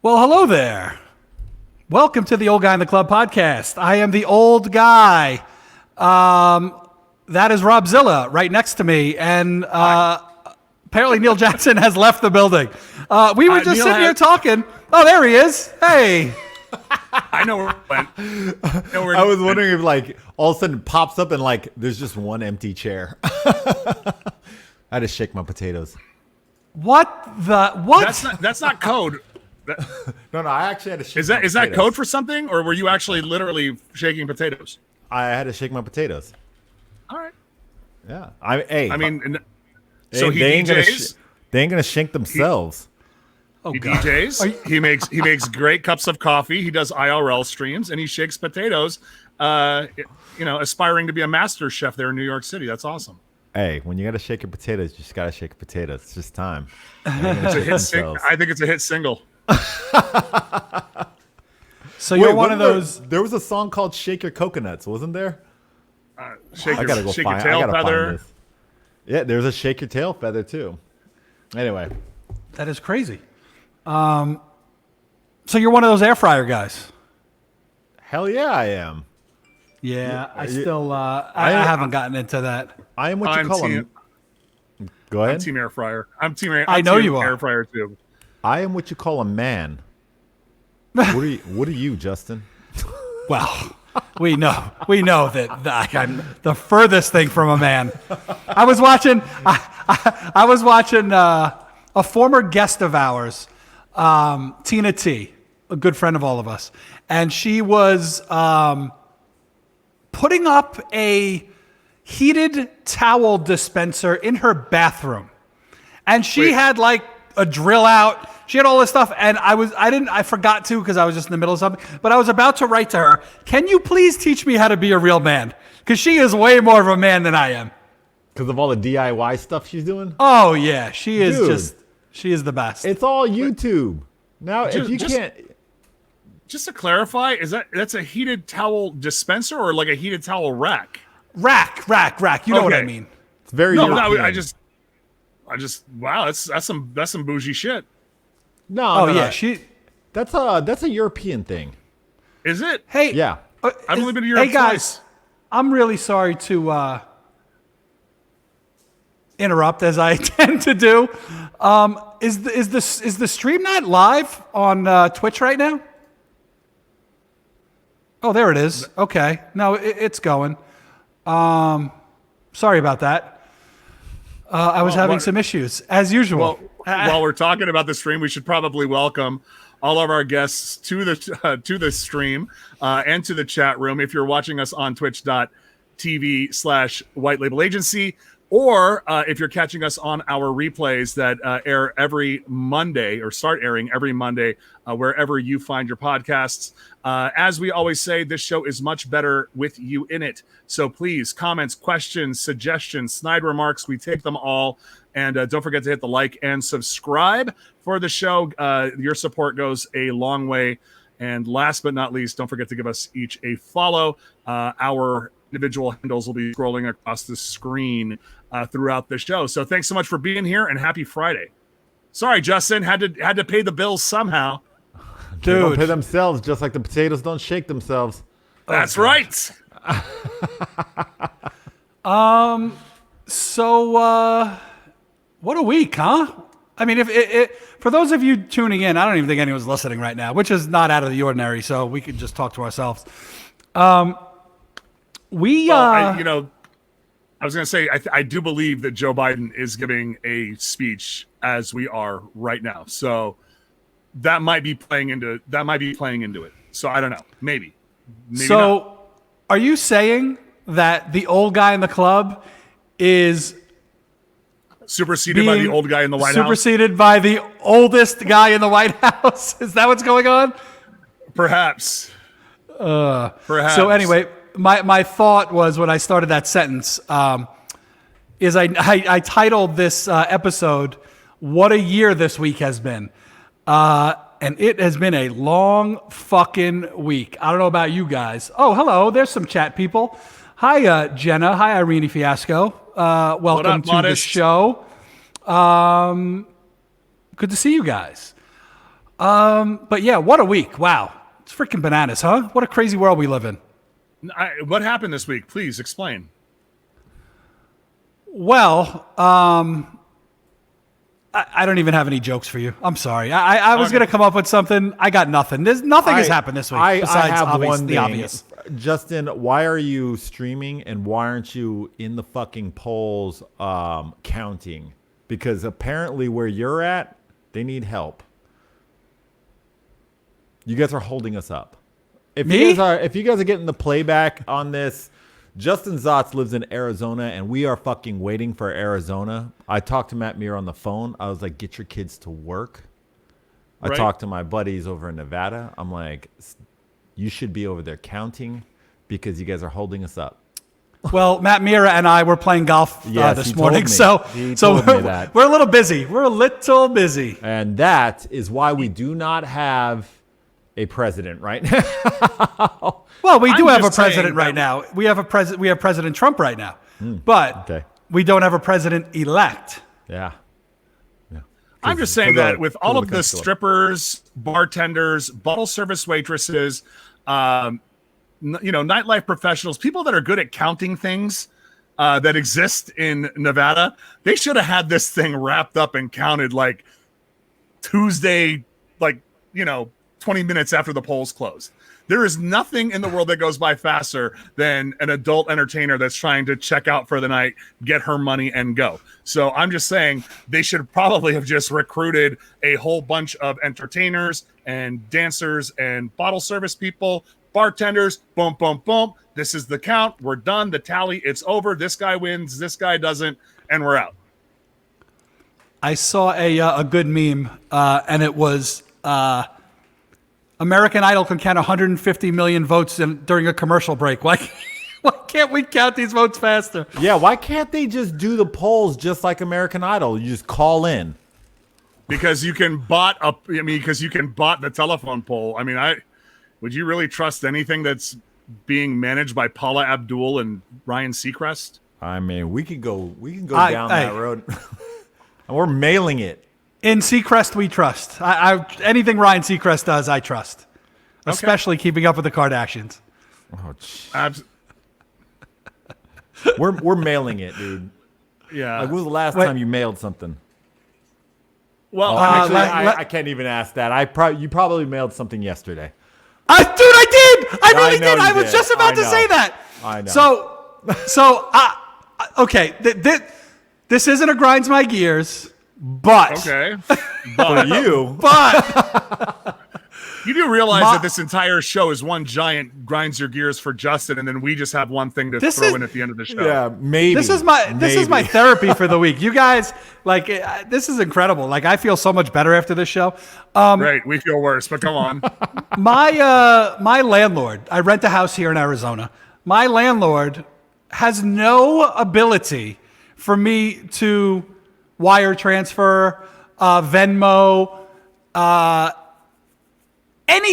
Well, hello there. Welcome to the Old Guy in the Club podcast. I am the old guy. That is Rob Zilla right next to me. And apparently Neil Jackson has left the building. We were just sitting here talking. Oh, there he is. Hey. I know where it went. I was wondering if like all of a sudden it pops up and like there's just one empty chair. I had to shake my potatoes. What? That's not code. No, I actually had to shake. Is that code for something, or were you actually literally shaking potatoes? I had to shake my potatoes. All right. Yeah. So he DJs. They ain't gonna shake themselves. He DJs. He makes great cups of coffee. He does IRL streams, and he shakes potatoes. Aspiring to be a master chef there in New York City. That's awesome. Hey, when you gotta shake your potatoes, you just gotta shake potatoes. It's just time. It's a hit I think it's a hit single. So you're one of those. There was a song called "Shake Your Coconuts," wasn't there? Shake your tail feather. Yeah, there's a "Shake Your Tail Feather" too. Anyway, that is crazy. So you're one of those air fryer guys. Hell yeah, I am. Yeah, I haven't gotten into that. I am what you call him. Go ahead. I'm team air fryer. I know you are. Air fryer too. I am what you call a man. What are you, Justin? Well, we know that I'm the furthest thing from a man. I was watching a former guest of ours, Tina T, a good friend of all of us, and she was putting up a heated towel dispenser in her bathroom, and she had like a drill out. She had all this stuff, and I forgot to because I was just in the middle of something, but I was about to write to her, can you please teach me how to be a real man? Because she is way more of a man than I am. Because of all the DIY stuff she's doing? Oh, yeah. She is she is the best. It's all YouTube. Now, if you can't... Just to clarify, that's a heated towel dispenser or like a heated towel rack? Rack. You know what I mean. It's very European. I just wow, that's some bougie shit. No, yeah, that's a European thing. Is it? Hey, yeah. I've only been to Europe Hey guys, twice. I'm really sorry to interrupt as I tend to do. Is the stream not live on Twitch right now? Oh, there it is. Okay, no, it's going. Sorry about that. I was having some issues as usual. While we're talking about the stream, we should probably welcome all of our guests to the stream and to the chat room. If you're watching us on twitch.tv/White Label Agency, or if you're catching us on our replays that air every Monday or start airing every Monday, wherever you find your podcasts. As we always say, this show is much better with you in it. So please, comments, questions, suggestions, snide remarks, we take them all. And don't forget to hit the like and subscribe for the show. Your support goes a long way. And last but not least, don't forget to give us each a follow. Our individual handles will be scrolling across the screen throughout the show. So thanks so much for being here, and happy Friday. Sorry, Justin, had to pay the bills somehow. Dude, they don't pay themselves, just like the potatoes don't shake themselves. That's right. So what a week, huh? I mean, if for those of you tuning in, I don't even think anyone's listening right now, which is not out of the ordinary. So we could just talk to ourselves. I was going to say, I do believe that Joe Biden is giving a speech as we are right now. So that might be playing into it. So I don't know. Maybe so not. Are you saying that the old guy in the club is superseded by the old guy in the White House? Superseded by the oldest guy in the White House? Is that what's going on? Perhaps. Perhaps. So anyway, my thought was when I started that sentence is I titled this episode, "What a Year This Week Has Been." And it has been a long fucking week. I don't know about you guys. Oh, hello. There's some chat people. Hi, Jenna. Hi, Irene Fiasco. Welcome to the show. Good to see you guys. But yeah, what a week. Wow. It's freaking bananas, huh? What a crazy world we live in. What happened this week? Please explain. Well, I don't even have any jokes for you. I'm sorry. I was Okay. going to come up with something. I got nothing. There's nothing has happened this week I besides have one the thing. obvious. Justin, why are you streaming and why aren't you in the fucking polls counting? Because apparently where you're at, they need help. You guys are holding us up. If Me? if you guys are getting the playback on this, Justin Zotz lives in Arizona and we are fucking waiting for Arizona. I talked to Matt Muir on the phone. I was like, get your kids to work. I Right. talked to my buddies over in Nevada. I'm like, you should be over there counting because you guys are holding us up. Well, Matt Mira and I were playing golf Yes, this he morning, told me. so He so told me that. we're a little busy. We're a little busy. And that is why we do not have a president right now. Well, we do I'm have a just saying president right that- now. We have President Trump right now, but okay. we don't have a president elect. Yeah. I'm just saying For the- that with all for of the the country. strippers, bartenders, bottle service waitresses, nightlife professionals, people that are good at counting things that exist in Nevada, they should have had this thing wrapped up and counted like Tuesday, 20 minutes after the polls closed. There is nothing in the world that goes by faster than an adult entertainer that's trying to check out for the night, get her money, and go. So I'm just saying they should probably have just recruited a whole bunch of entertainers and dancers and bottle service people, bartenders, boom, boom, boom. This is the count. We're done. The tally, it's over. This guy wins. This guy doesn't. And we're out. I saw a good meme, and it was American Idol can count 150 million votes during a commercial break. Why can't we count these votes faster? Yeah, why can't they just do the polls just like American Idol? You just call in. Because you can bot the telephone poll. I mean, would you really trust anything that's being managed by Paula Abdul and Ryan Seacrest? I mean, we can go I- down hey. that road. And we're mailing it. In Seacrest, we trust. Anything Ryan Seacrest does, I trust. Especially keeping up with the Kardashians. Oh, gee. Abs- we're mailing it, dude. yeah. Like, when was the last Wait. time you mailed something? well, Actually, let- I can't even ask that. You probably mailed something yesterday. Dude, I did. I really know did. I you was did. just about I to know. say that. I know. So, okay. This isn't a grinds my gears, but okay. For you, but You do realize My- that this entire show is one giant grinds your gears for Justin, and then we just have one thing to This throw is- in at the end of the show. yeah, maybe. this is my therapy for the week. You guys, like, this is incredible. Like, I feel so much better after this show. Great. We feel worse, but come on. My landlord, I rent a house here in Arizona. My landlord has no ability for me to wire transfer, Venmo,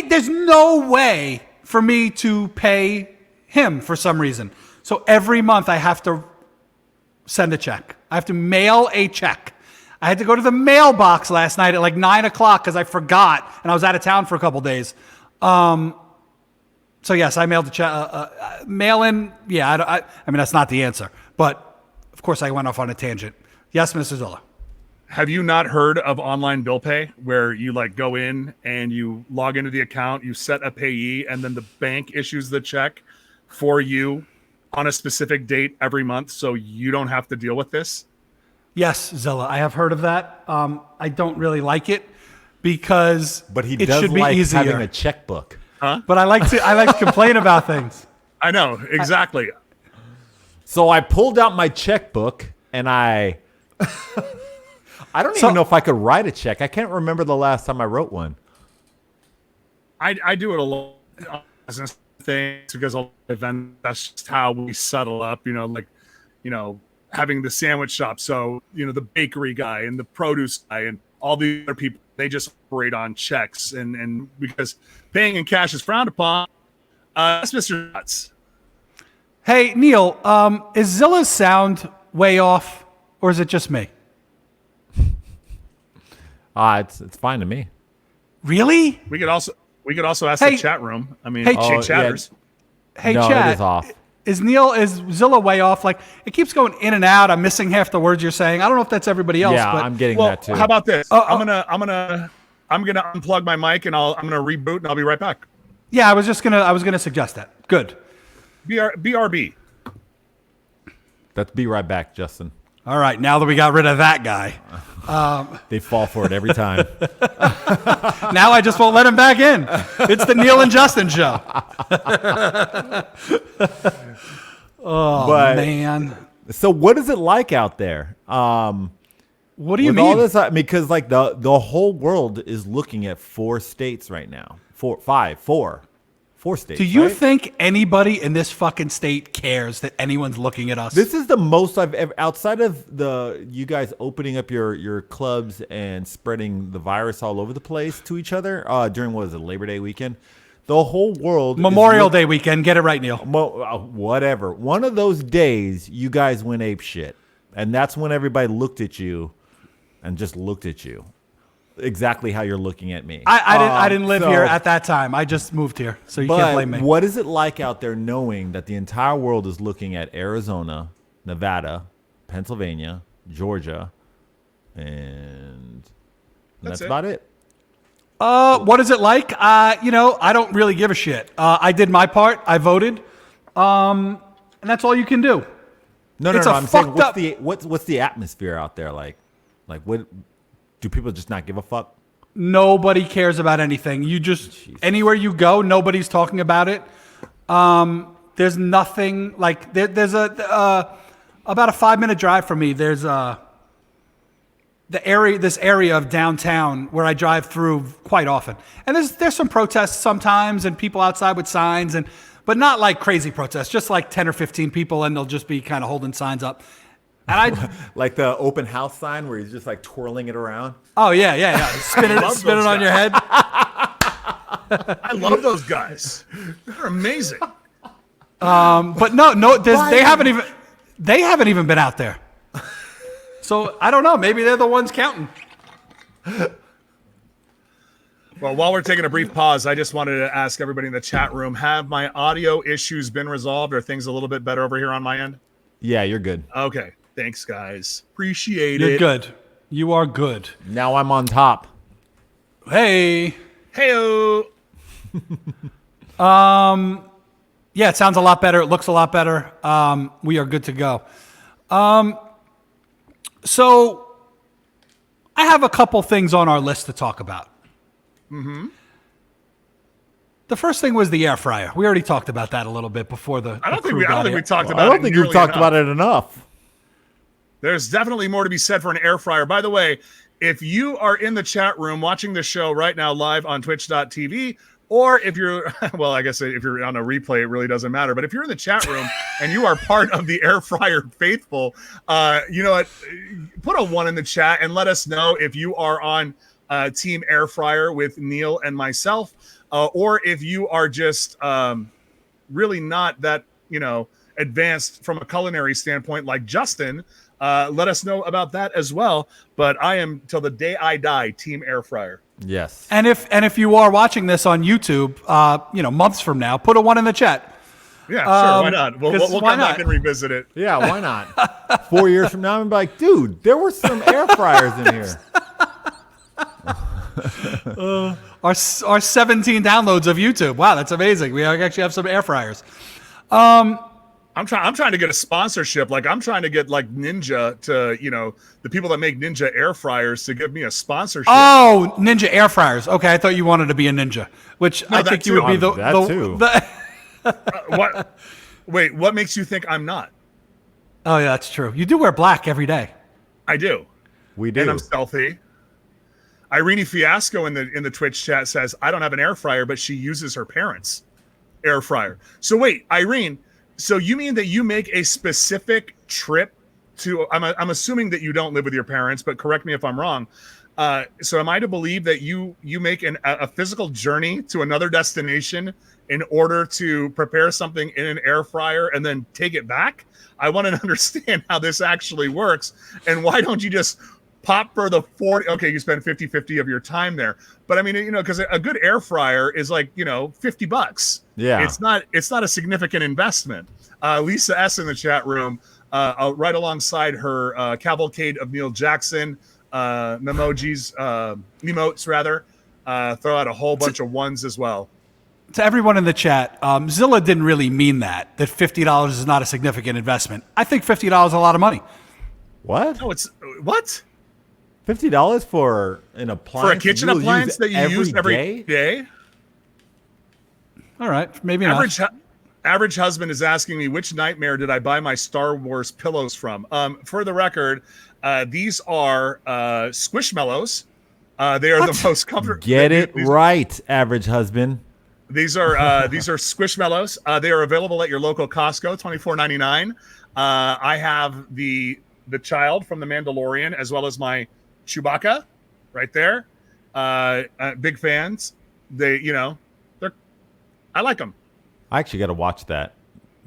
there's no way for me to pay him for some reason. So every month I have to send a check. I have to mail a check. I had to go to the mailbox last night at like 9 o'clock because I forgot and I was out of town for a couple days. So yes, I mailed the check. Mail in. Yeah, I mean, that's not the answer, but of course I went off on a tangent. Yes, Mr. Zilla. Have you not heard of online bill pay where you like go in and you log into the account, you set a payee, and then the bank issues the check for you on a specific date every month so you don't have to deal with this? Yes, Zilla. I have heard of that. I don't really like it because But he it does should be like easier. having a checkbook. But I like to complain about things. I know, exactly. So I pulled out my checkbook and I don't even know if I could write a check. I can't remember the last time I wrote one. I do it a lot on business things because of events. That's just how we settle up, having the sandwich shop. So, the bakery guy and the produce guy and all the other people, they just operate on checks. And because paying in cash is frowned upon, that's Mr. Nuts. Hey, Neil, is Zilla's sound way off or is it just me? It's fine to me. Really? We could also ask Hey- the chat room. I mean, hey, hey, Oh, chatters. Hey, No, chat. it is off. Is Zilla way off? Like, it keeps going in and out. I'm missing half the words you're saying. I don't know if that's everybody else. Yeah, but I'm getting Well, that too. how about this? Oh, I'm gonna unplug my mic and I'm gonna reboot and I'll be right back. yeah, I was gonna suggest that. Good. BRB. Let's be right back, Justin. All right, now that we got rid of that guy, They fall for it every time. now I just won't let him back in. It's the Neil and Justin show. But Man, so what is it like out there? what do you With mean? all this, because like the whole world is looking at 4 states right now. 4 states. Do you right? think anybody in this fucking state cares that anyone's looking at us? This is the most I've ever, outside of you guys opening up your clubs and spreading the virus all over the place to each other during, what was it, Labor Day weekend? The whole world is Memorial Day weekend. Get it right, Neil. whatever. One of those days, you guys went ape shit, and that's when everybody looked at you, and just looked at you, exactly how you're looking at me. I didn't live so- here at that time. I just moved here, so you can't But blame me. what is it like out there knowing that the entire world is looking at Arizona, Nevada, Pennsylvania, Georgia, and that's it. about it? What is it like? I don't really give a shit. I did my part. I voted, and that's all you can do. No, It's a I'm saying fucked what's the atmosphere out there like? Like, what do people just not give a fuck? Nobody cares about anything. You just anywhere you go, nobody's talking about it. There's nothing like there's about a 5-minute drive from me. There's this area of downtown where I drive through quite often, and there's some protests sometimes and people outside with signs but not like crazy protests, just like 10 or 15 people, and they'll just be kind of holding signs up. And Like the open house sign where he's just like twirling it around. oh yeah, spin it love spin it those on your head. I love those guys. They're amazing. But no, they haven't even been out there. So I don't know. Maybe they're the ones counting. Well, while we're taking a brief pause, I just wanted to ask everybody in the chat room: have my audio issues been resolved? Are things a little bit better over here on my end? Yeah, you're good. Okay, thanks, guys. Appreciate You're it. good. You are good. Now I'm on top. Hey. Heyo. Yeah, it sounds a lot better. It looks a lot better. We are good to go. So I have a couple things on our list to talk about. Mm-hmm. The first thing was the air fryer. We already talked about that a little bit before the. I don't think we talked about. I don't it think you've nearly talked enough. about it enough. There's definitely more to be said for an air fryer. By the way, if you are in the chat room watching the show right now live on twitch.tv, or if you're, well, I guess if you're on a replay, it really doesn't matter. But if you're in the chat room and you are part of the air fryer faithful, you know what? Put a 1 in the chat and let us know if you are on Team Air Fryer with Neil and myself, or if you are just really not that, advanced from a culinary standpoint like Justin. Let us know about that as well. But I am, till the day I die, Team Air Fryer. Yes. And if you are watching this on YouTube, months from now, put a 1 in the chat. Yeah, sure. Why not? We'll 'cause come why back not? and revisit it. Yeah, why not? 4 years from now, I'm like, dude, there were some air fryers in here. Our 17 downloads of YouTube. Wow, that's amazing. We actually have some air fryers. I'm trying to get a sponsorship. Like I'm trying to get like Ninja to, the people that make Ninja air fryers to give me a sponsorship. Oh, Ninja air fryers. Okay, I thought you wanted to be a ninja, which No, I that think you too. would be the That the, too. the- What? Wait, what makes you think I'm not? Oh yeah, that's true. You do wear black every day. I do. We do. And I'm stealthy. Irene Fiasco in the Twitch chat says, I don't have an air fryer, but she uses her parents' air fryer. So wait, Irene, so you mean that you make a specific trip to, I'm assuming that you don't live with your parents, but correct me if I'm wrong. So am I to believe that you make a physical journey to another destination in order to prepare something in an air fryer and then take it back? I want to understand how this actually works. And why don't you just pop for the 40. Okay, you spend 50-50 of your time there. But I mean, because a good air fryer is like, $50. Yeah. It's not a significant investment. Lisa S in the chat room, right alongside her cavalcade of Neil Jackson emotes rather, throw out a whole bunch of ones as well. To everyone in the chat, Zilla didn't really mean that $50 is not a significant investment. I think $50 is a lot of money. What? No, it's what? $50 for an appliance? For a kitchen you'll appliance that you use every day? All right, maybe not. Average husband is asking me, which nightmare did I buy my Star Wars pillows from? For the record, these are Squishmallows. They are the most comfortable. Get it right, average husband. These are Squishmallows. They are available at your local Costco, $24.99. I have the child from The Mandalorian as well as my Chewbacca right there. Big fans. I like them. I actually got to watch that.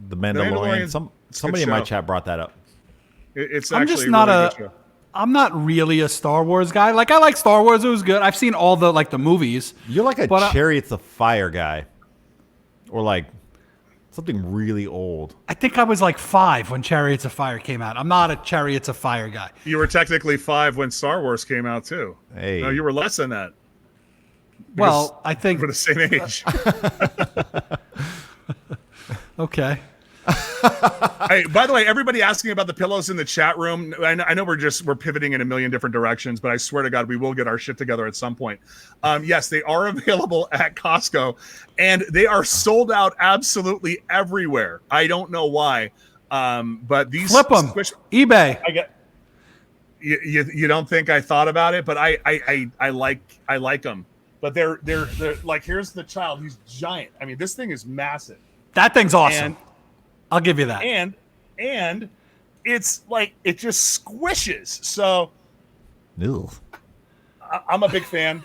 The Mandalorian. Somebody in my chat brought that up. It's I'm actually just not really good show. I'm not really a Star Wars guy. Like, I like Star Wars. It was good. I've seen all the movies. You're like a Chariots of Fire guy, or like something really old. I think I was like 5 when Chariots of Fire came out. I'm not a Chariots of Fire guy. You were technically 5 when Star Wars came out too. Hey. No, you were less than that. Well, I think We're the same age. okay. Hey, by the way, everybody asking about the pillows in the chat room. I know we're pivoting in a million different directions, but I swear to God, we will get our shit together at some point. Yes, they are available at Costco, and they are sold out absolutely everywhere. I don't know why, but these Flip them. eBay. I get. You don't think I thought about it, but I like them. But they're like, here's the child. He's giant. I mean, this thing is massive. That thing's awesome. I'll give you that. And it's like, it just squishes. So Ew. I'm a big fan.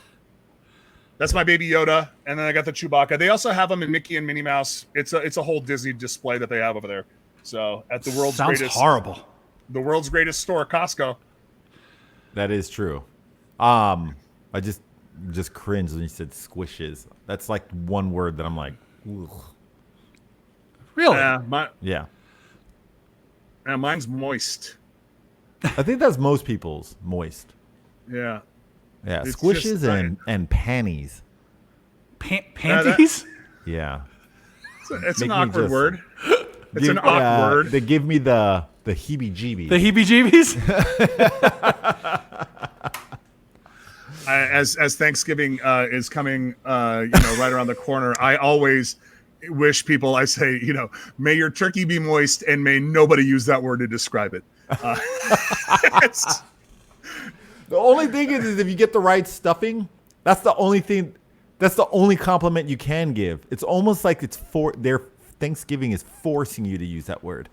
That's my baby Yoda, and then I got the Chewbacca. They also have them in Mickey and Minnie Mouse. It's a whole Disney display that they have over there. So at the world's Sounds greatest horrible. The world's greatest store, Costco. That is true. I just cringed when you said squishes. That's like one word that I'm like, ugh. Really? Yeah. Mine's moist. I think that's most people's moist. Yeah. Yeah, It's squishes just- and panties. Panties? Yeah. It's Make an me awkward just- word. It's an awkward word. They give me the heebie-jeebies. The heebie-jeebies? As Thanksgiving is coming, right around the corner, I always wish people, I say, may your turkey be moist and may nobody use that word to describe it. The only thing is if you get the right stuffing, that's the only thing. That's the only compliment you can give. It's almost like their Thanksgiving is forcing you to use that word.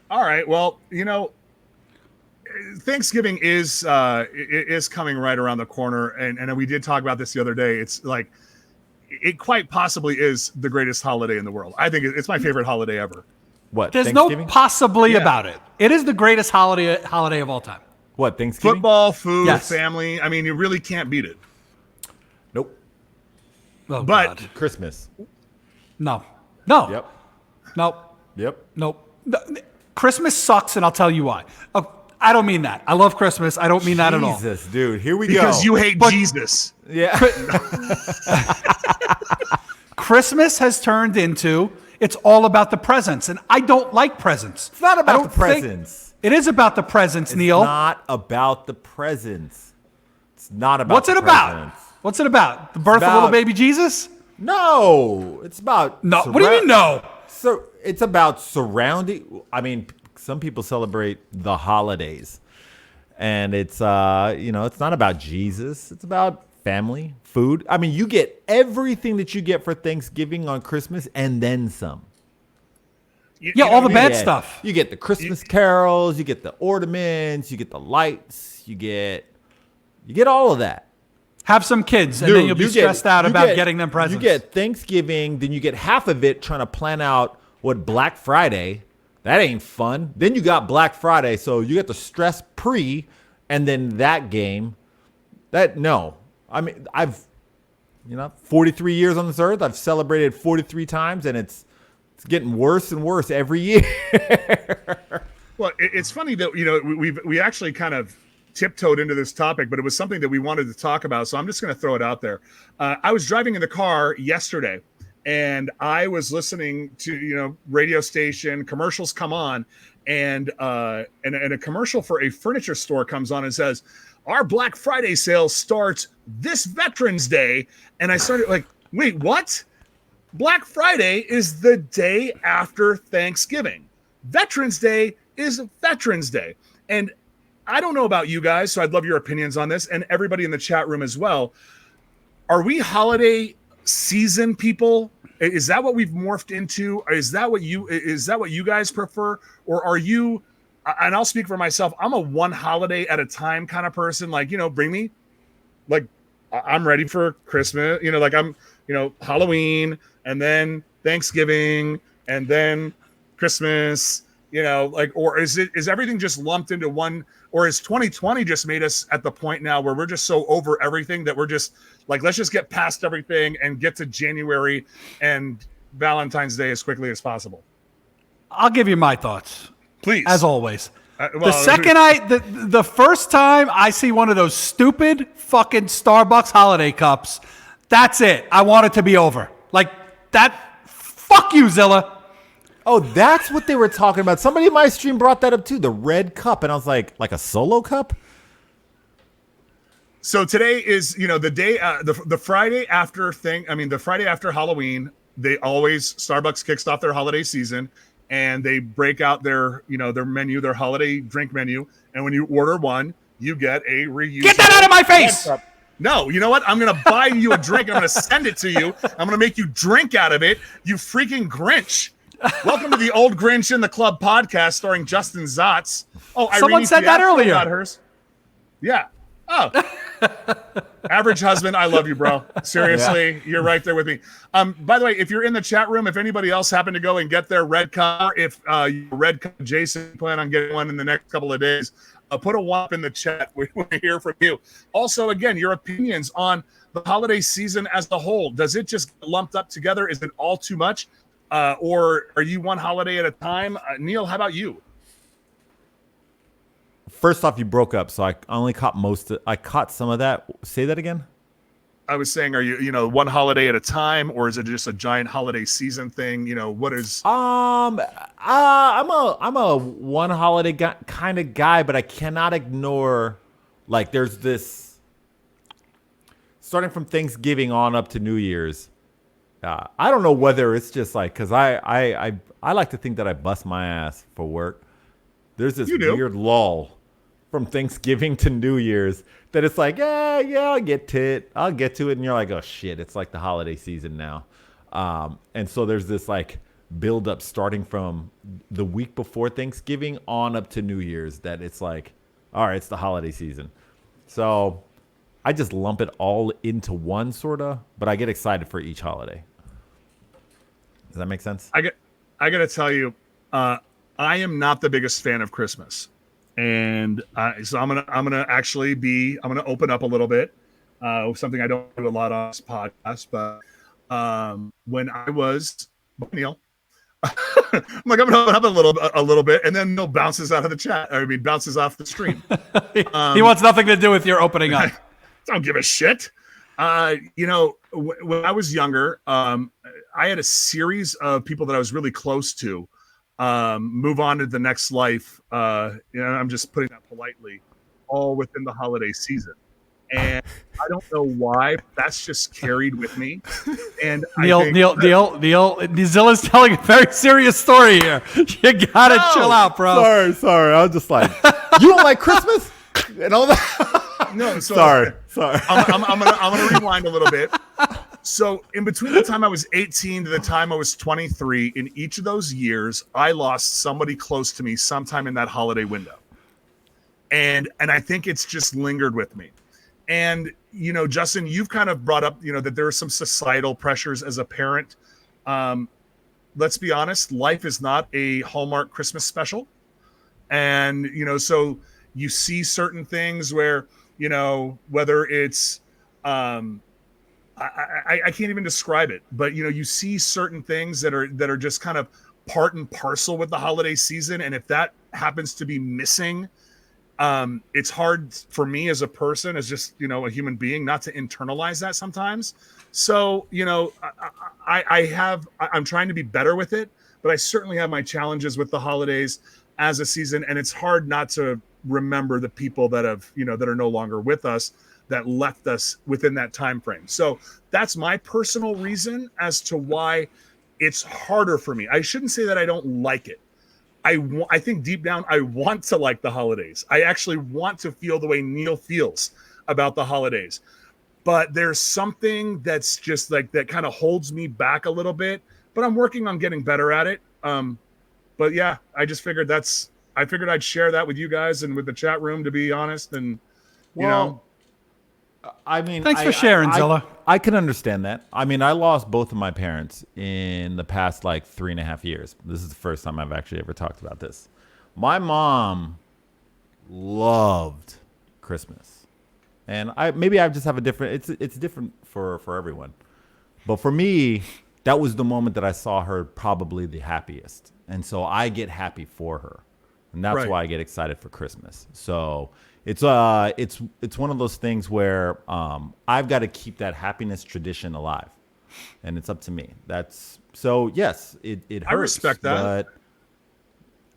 All right. Well, Thanksgiving is coming right around the corner, and we did talk about this the other day. It's like it quite possibly is the greatest holiday in the world. I think it's my favorite holiday ever. What? There's Thanksgiving? no possibly Yeah. about it. It is the greatest holiday of all time. What? Thanksgiving? Football, food, Yes. family. I mean, you really can't beat it. Nope. Oh, But- God. Christmas. No. Yep. Nope. Yep. Nope. Christmas sucks, and I'll tell you why. Oh, I don't mean that. I love Christmas. I don't mean that at all. Jesus, dude. Here we Because go. you hate Jesus. Yeah. Christmas has turned into it's all about the presents, and I don't like presents. It's not I about don't the think- presents. It is about the presents, It's Neil. not about the presents. It's not about What's the it about? presents. What's it about? The birth of little about- baby Jesus? No. It's about... No. What do you mean no? So it's about surrounding... I mean, some people celebrate the holidays. And it's, it's not about Jesus. It's about family, food. I mean, you get everything that you get for Thanksgiving on Christmas and then some. Yeah, all the You bad get- stuff. You get the Christmas carols, you get the ornaments, you get the lights, you get all of that. Have some kids, and Dude, then you'll be you get- stressed out you about get- getting them presents. You get Thanksgiving, then you get half of it trying to plan out what Black Friday. That ain't fun. Then you got Black Friday, so you get the stress pre, And then that game, I mean, I've 43 years on this earth. I've celebrated 43 times, and it's getting worse and worse every year. Well, it's funny that we actually kind of tiptoed into this topic, but it was something that we wanted to talk about. So I'm just going to throw it out there. I was driving in the car yesterday, and I was listening to radio station commercials come on, and a commercial for a furniture store comes on and says, "Our Black Friday sale starts this Veterans Day," and I started like, wait, what? Black Friday is the day after Thanksgiving. Veterans Day is Veterans Day. And I don't know about you guys, so I'd love your opinions on this, and everybody in the chat room as well. Are we holiday season people? Is that what we've morphed into? Is that what you guys prefer? Or are you, and I'll speak for myself, I'm a one holiday at a time kind of person. Like, bring me, like, I'm ready for Christmas, like I'm, Halloween, and then Thanksgiving, and then Christmas, or is everything just lumped into one, or is 2020 just made us at the point now where we're just so over everything that we're just like, let's just get past everything and get to January and Valentine's Day as quickly as possible? I'll give you my thoughts. Please. As always. The first time I see one of those stupid fucking Starbucks holiday cups, that's it. I want it to be over. Like that. Fuck you, Zilla. Oh, that's what they were talking about. Somebody in my stream brought that up too, the red cup. And I was like a solo cup? So today is, the day, the Friday after the Friday after Halloween. Starbucks kicks off their holiday season, and they break out their menu, their holiday drink menu. And when you order one, you get a reusable. Get that out of my face! No, you know what? I'm going to buy you a drink. I'm going to send it to you. I'm going to make you drink out of it. You freaking Grinch. Welcome to the Old Grinch in the Club podcast starring Justin Zotz. Oh, someone said that earlier. Hers. Yeah. Oh. Average husband, I love you, bro. Seriously, You're right there with me. By the way, if you're in the chat room, if anybody else happened to go and get their red car, if red car Jason plan on getting one in the next couple of days, put a whop in the chat. We want to hear from you. Also, again, your opinions on the holiday season as a whole. Does it just get lumped up together? Is it all too much? Or are you one holiday at a time? Neil, how about you? First off, you broke up, so I only caught I caught some of that. Say that again. I was saying, are you, one holiday at a time, or is it just a giant holiday season thing? What is? I'm a one holiday kind of guy, but I cannot ignore, like, there's this starting from Thanksgiving on up to New Year's. I don't know whether it's just like, because I like to think that I bust my ass for work. There's this weird lull from Thanksgiving to New Year's that it's like, yeah, I'll get to it. And you're like, oh shit, it's like the holiday season now. And so there's this like build up starting from the week before Thanksgiving on up to New Year's that it's like, all right, it's the holiday season. So I just lump it all into one sorta, but I get excited for each holiday. Does that make sense? I got to tell you, I am not the biggest fan of Christmas. And so I'm gonna open up a little bit. Something I don't do a lot on this podcast, but when I was Neil, I'm like, I'm gonna open up a little bit, and then Neil bounces out of the chat. Bounces off the stream. He wants nothing to do with your opening up. Don't give a shit. When I was younger, I had a series of people that I was really close to move on to the next life. I'm just putting that politely, all within the holiday season. And I don't know why, but that's just carried with me. And Neil, Zilla's telling a very serious story here. You gotta chill out, bro. Sorry. I was just like, you don't like Christmas and all that. No, so sorry. I'm gonna rewind a little bit. So in between the time I was 18 to the time I was 23, in each of those years, I lost somebody close to me sometime in that holiday window. And I think it's just lingered with me. And, Justin, you've kind of brought up, that there are some societal pressures as a parent. Let's be honest, life is not a Hallmark Christmas special. And, so you see certain things where, you know, whether it's I can't even describe it, but you know, you see certain things that are just kind of part and parcel with the holiday season, and if that happens to be missing, it's hard for me as a person, as just, you know, a human being, not to internalize that sometimes. So, you know, I'm trying to be better with it, but I certainly have my challenges with the holidays as a season, and it's hard not to remember the people that have, you know, that are no longer with us, that left us within that time frame. So that's my personal reason as to why it's harder for me. I shouldn't say that I don't like it. I think deep down I want to like the holidays. I actually want to feel the way Neil feels about the holidays. But there's something that's just like that kind of holds me back a little bit, but I'm working on getting better at it. But yeah, I just figured I figured I'd share that with you guys and with the chat room, to be honest. And you know, I mean, Thanks for sharing, Zilla. I can understand that. I mean, I lost both of my parents in the past like 3.5 years. This is the first time I've actually ever talked about this. My mom loved Christmas, and I just have a different. It's different for everyone, but for me, that was the moment that I saw her probably the happiest, and so I get happy for her, and that's Right. why I get excited for Christmas. So. It's one of those things where I've got to keep that happiness tradition alive, and it's up to me. That's so yes, it hurts. I respect that. But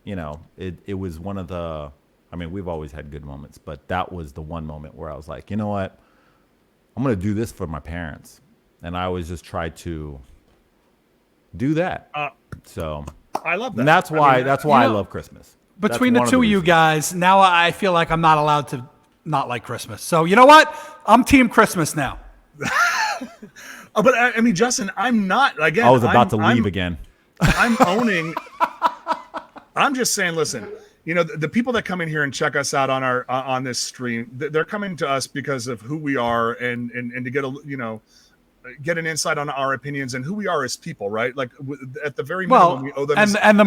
you know, it was one of the. I mean, we've always had good moments, but that was the one moment where I was like, you know what, I'm gonna do this for my parents, and I always just try to do that. So I love that. and that's why I know, love Christmas. Between That's the one two of you reasons. guys, now I feel like I'm not allowed to not like Christmas. So you know what? I'm Team Christmas now. But I mean, Justin, I'm not. Again, I was about to I'm- leave again. I'm owning. I'm just saying, listen, you know, the people that come in here and check us out on our on this stream, they're coming to us because of who we are and to get a, you know, get an insight on our opinions and who we are as people, right? Like at the very minimum, Well, we owe them. and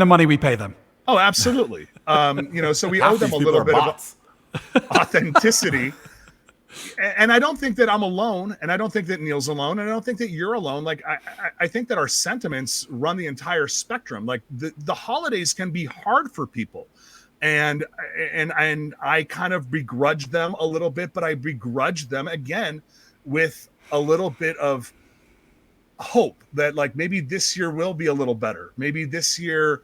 the money we pay them. Oh, absolutely. You know, so we Half owe them these a people little are bit bots. of authenticity. And I don't think that I'm alone, and I don't think that Neil's alone, and I don't think that you're alone. Like I think that our sentiments run the entire spectrum. Like the holidays can be hard for people, and I kind of begrudge them a little bit, but I begrudge them again with a little bit of hope that like maybe this year will be a little better. Maybe this year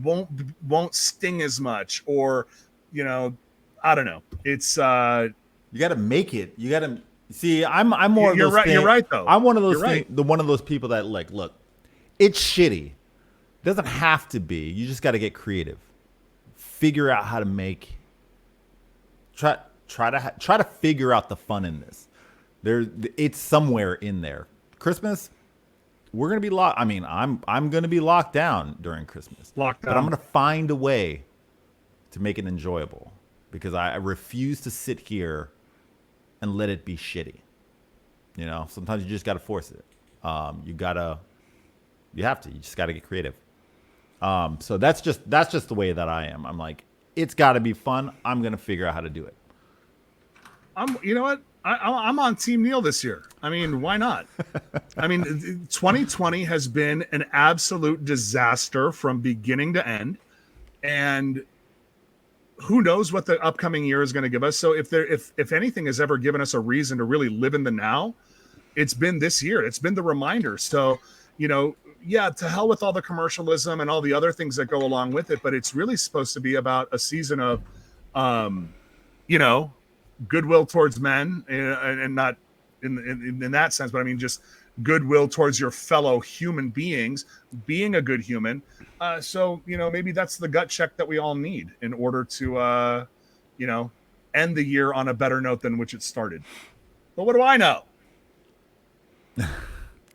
won't sting as much, or you know, I don't know. It's You got to make it. You got to see. I'm more. Of You're those right- you're things- right, though. I'm one of those. You're right. One of those people that like, look, it's shitty. It doesn't have to be. You just got to get creative. Figure out how to make. Try to figure out the fun in this. It's somewhere in there. Christmas, we're gonna be locked. I mean, I'm gonna be locked down during Christmas. Locked But I'm down. gonna find a way to make it enjoyable because I refuse to sit here and let it be shitty. You know, sometimes you just got to force it. You just got to get creative. So that's just the way that I am. I'm like, it's got to be fun. I'm going to figure out how to do it. you know what? I'm on Team Neil this year. I mean, why not? I mean, 2020 has been an absolute disaster from beginning to end, and who knows what the upcoming year is going to give us. So if anything has ever given us a reason to really live in the now, it's been this year. It's been the reminder. So, you know, yeah, to hell with all the commercialism and all the other things that go along with it, but it's really supposed to be about a season of, you know, goodwill towards men, and not in that sense, but I mean just goodwill towards your fellow human beings, being a good human. So, you know, maybe that's the gut check that we all need in order to, you know, end the year on a better note than which it started. But what do I know?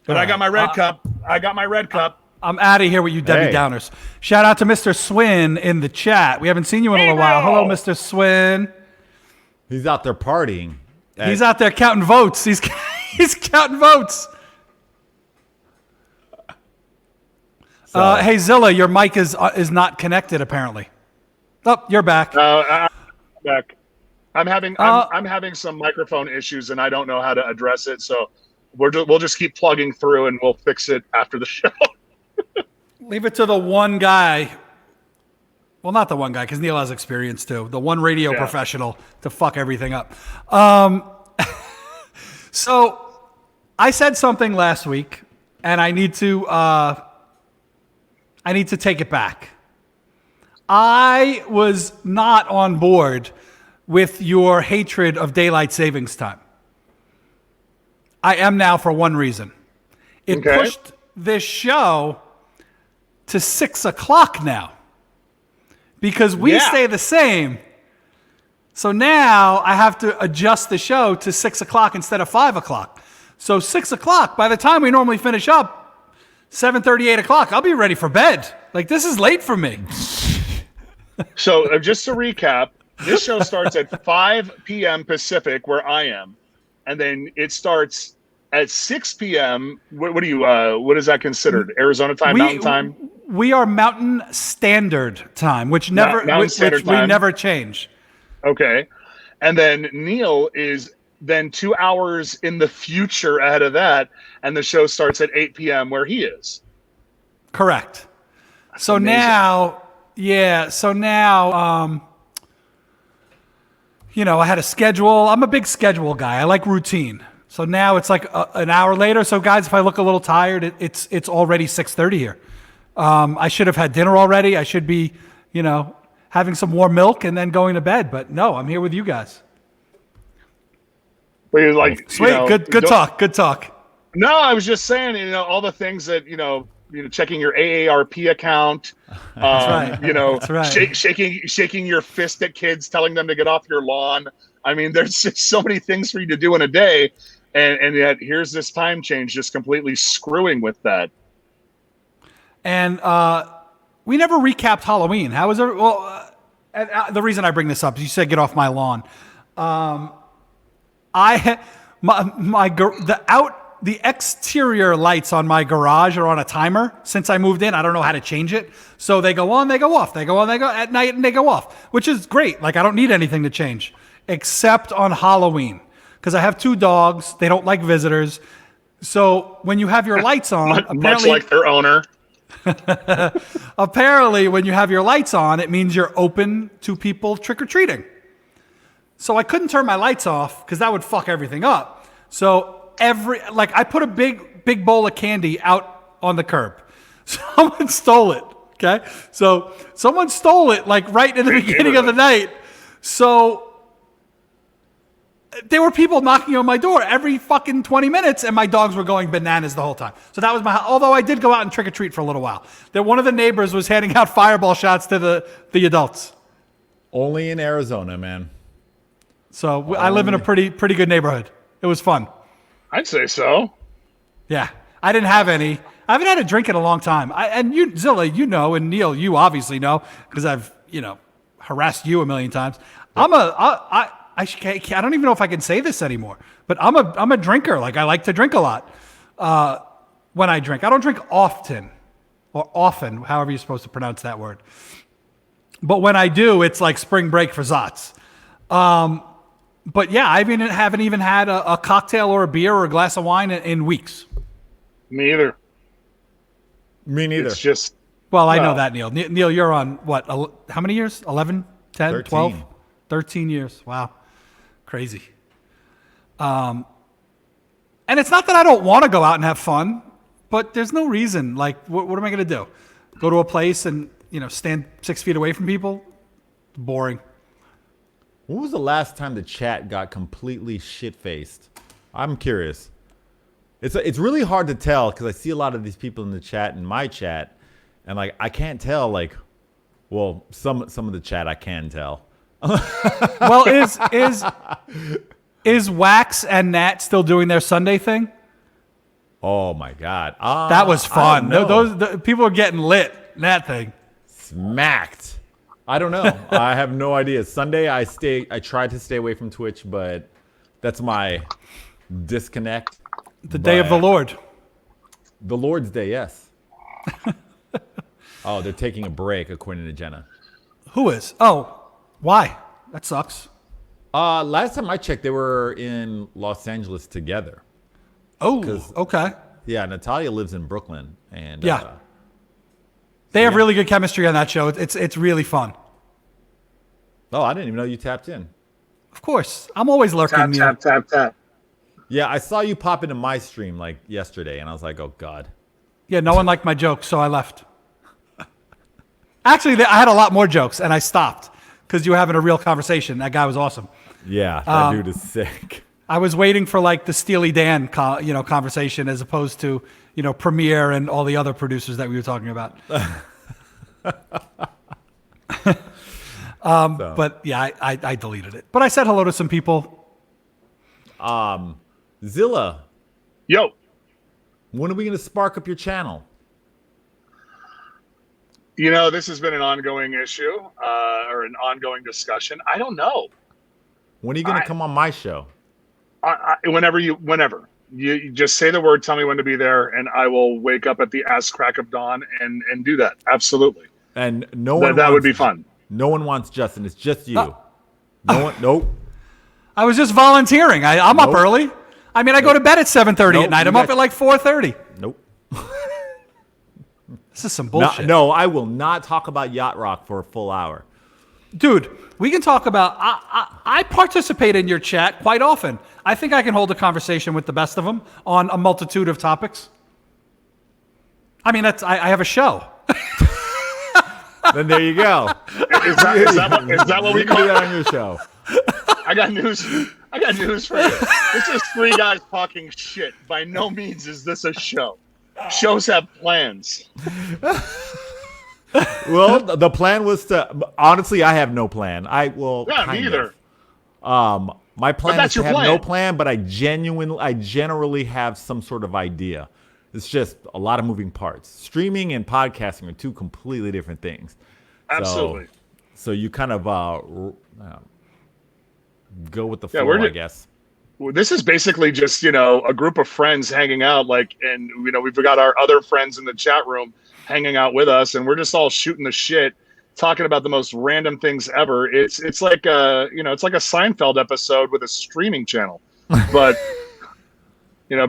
But I got my red cup. I got my red cup. I'm out of here with you Debbie Hey. Downers. Shout out to Mr. Swin in the chat. We haven't seen you in a little while. Hello, Mr. Swin. He's out there partying. He's out there counting votes. He's counting votes. Hey Zilla, your mic is not connected apparently. Oh, you're back. back. I'm having some microphone issues, and I don't know how to address it. So we'll just keep plugging through, and we'll fix it after the show. Leave it to the one guy. Well, not the one guy, because Neil has experience too. The one radio professional to fuck everything up. So I said something last week, and I need to take it back. I was not on board with your hatred of daylight savings time. I am now for one reason. It pushed this show to 6 o'clock now because we stay the same. So now I have to adjust the show to 6 o'clock instead of 5 o'clock. So 6 o'clock, by the time we normally finish up, 7:30, 8 o'clock, I'll be ready for bed. Like, this is late for me. So just to recap, this show starts at 5 p.m. Pacific, where I am, and then it starts at 6 p.m. What is that considered? Arizona time, Mountain time? We are Mountain Standard Time, which never we never change. Okay. And then Neil is then 2 hours in the future ahead of that, and the show starts at 8 p.m. where he is. Correct. So amazing. now, I had a schedule. I'm a big schedule guy. I like routine. So now it's like an hour later. So guys, if I look a little tired, it's already 6:30 here. I should have had dinner already. I should be, having some warm milk and then going to bed. But no, I'm here with you guys. But you're like, sweet, good talk. No, I was just saying, all the things that checking your AARP account, That's right. shaking your fist at kids, telling them to get off your lawn. I mean, there's just so many things for you to do in a day, and yet here's this time change just completely screwing with that. And we never recapped Halloween. How was it? Well, the reason I bring this up is you said get off my lawn. The exterior lights on my garage are on a timer. Since I moved in, I don't know how to change it. So they go on, they go off. They go on, they go at night, and they go off, which is great. Like, I don't need anything to change except on Halloween because I have 2 dogs. They don't like visitors. So when you have your lights on, much like their owner. Apparently, when you have your lights on, it means you're open to people trick-or-treating. So I couldn't turn my lights off because that would fuck everything up. So I put a big bowl of candy out on the curb. Someone stole it. Okay. So someone stole it like right in the beginning of the night. So there were people knocking on my door every fucking 20 minutes and my dogs were going bananas the whole time. So that was although I did go out and trick or treat for a little while. Then one of the neighbors was handing out fireball shots to the adults. Only in Arizona, man. So I live in a pretty good neighborhood. It was fun. I'd say so. Yeah, I didn't have any. I haven't had a drink in a long time. And you, Zilla, and Neil, you obviously know because I've harassed you a million times. I don't even know if I can say this anymore, but I'm a drinker. Like, I like to drink a lot when I drink. I don't drink often or often, however you're supposed to pronounce that word. But when I do, it's like spring break for Zots. But yeah, I haven't even had a cocktail or a beer or a glass of wine in weeks. Me either. Me neither. It's just... Well, I know that, Neil. Neil, you're on what? How many years? 11, 10, 13. 12? 13 years. Wow. Crazy. And it's not that I don't want to go out and have fun, but there's no reason. Like, what am I going to do? Go to a place and, stand 6 feet away from people? Boring. When was the last time the chat got completely shit-faced? I'm curious. It's really hard to tell because I see a lot of these people in the chat, in my chat, and like I can't tell. Like, well, some of the chat I can tell. Well, is Wax and Nat still doing their Sunday thing? Oh my God, that was fun. Those people are getting lit. That thing smacked. I don't know. I have no idea. Sunday, I tried to stay away from Twitch, but that's my disconnect. The day of the Lord. The Lord's Day, yes. Oh, they're taking a break, according to Jenna. Who is? Oh, why? That sucks. Last time I checked, they were in Los Angeles together. Oh, 'Cause- okay. Yeah, Natalia lives in Brooklyn, and Yeah. They have really good chemistry on that show. It's really fun. oh, I didn't even know you tapped in. Of course, I'm always lurking. Neil. tap. Yeah, I saw you pop into my stream like yesterday, and I was like, oh god. Yeah, no one liked my jokes, so I left. Actually, I had a lot more jokes, and I stopped because you were having a real conversation. That guy was awesome. Yeah, that dude is sick. I was waiting for like the Steely Dan, conversation as opposed to Premiere and all the other producers that we were talking about. But yeah, I deleted it. But I said hello to some people. Zilla, Yo, when are we gonna spark up your channel? this has been an ongoing issue or an ongoing discussion. I don't know. When are you gonna come on my show? Whenever you just say the word, tell me when to be there, and I will wake up at the ass crack of dawn and do that. Absolutely. And no one That would wants- be fun. No one wants Justin. It's just you. No one. Nope. I was just volunteering. I'm up Nope. early. I mean, I go to bed at 7:30 Nope, at night. you I'm up got- at like 4:30. Nope. This is some No, bullshit. no, I will not talk about Yacht Rock for a full hour. Dude, we can talk about. I participate in your chat quite often. I think I can hold a conversation with the best of them on a multitude of topics. I mean, I have a show. Then there you go. Is that what we You can call do that it? on your show. I got news for you. This is three guys talking shit. By no means is this a show. Shows have plans. Well, the plan was to. Honestly, I have no plan. I will. Yeah, me kind either. of. My plan that's is to your have plan. no plan, but I generally have some sort of idea. It's just a lot of moving parts. Streaming and podcasting are two completely different things. Absolutely. So you kind of go with the Yeah, flow, I guess. This is basically just a group of friends hanging out, and we've got our other friends in the chat room hanging out with us, and we're just all shooting the shit, talking about the most random things ever. It's like it's like a Seinfeld episode with a streaming channel, but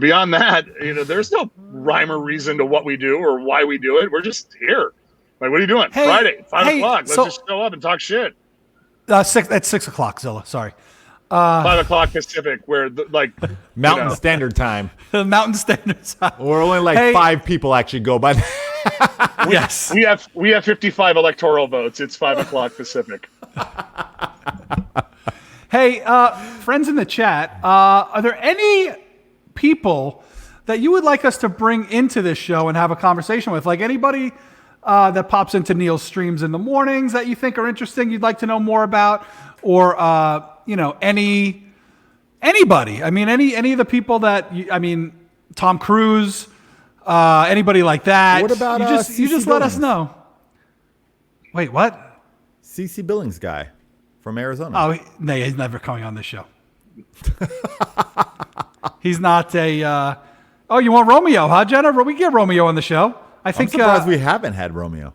beyond that, there's no rhyme or reason to what we do or why we do it. We're just here. Like, what are you doing? Hey, Friday, 5 hey, o'clock. Let's so- just show up and talk shit. At 6 o'clock, Zilla. Sorry. 5 o'clock Pacific, where Mountain Standard Time. Mountain Standard Time. Or only like Hey. 5 people actually go by that. Yes. we have 55 electoral votes. It's 5 o'clock Pacific. Hey, friends in the chat, are there any people that you would like us to bring into this show and have a conversation with? Like anybody that pops into Neil's streams in the mornings that you think are interesting, you'd like to know more about, or anybody. I mean, any of the people that Tom Cruise, anybody like that. What about, you just CeCe let us Billings? know. Wait, what? CeCe Billings guy from Arizona. Oh, no, he's never coming on this show. He's not a. Oh, you want Romeo, huh, Jenna? We get Romeo on the show. I I'm think. surprised we haven't had Romeo.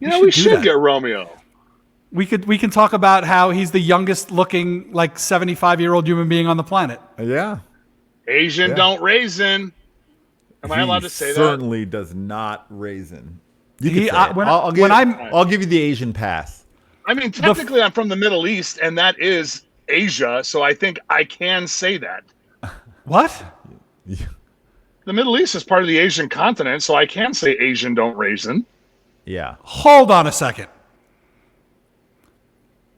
We should do should that. get Romeo. we can talk about how he's the youngest looking, like 75-year-old human being on the planet. Yeah. Asian Yeah. don't raisin. Am I He allowed to say that? certainly does not raisin. You He- can say I- it. when- I'll give, when I'm- I'll give you the Asian pass. I mean, technically, I'm from the Middle East, and that is Asia, so I think I can say that. What? The Middle East is part of the Asian continent, so I can say Asian don't raisin. Yeah. Hold on a second.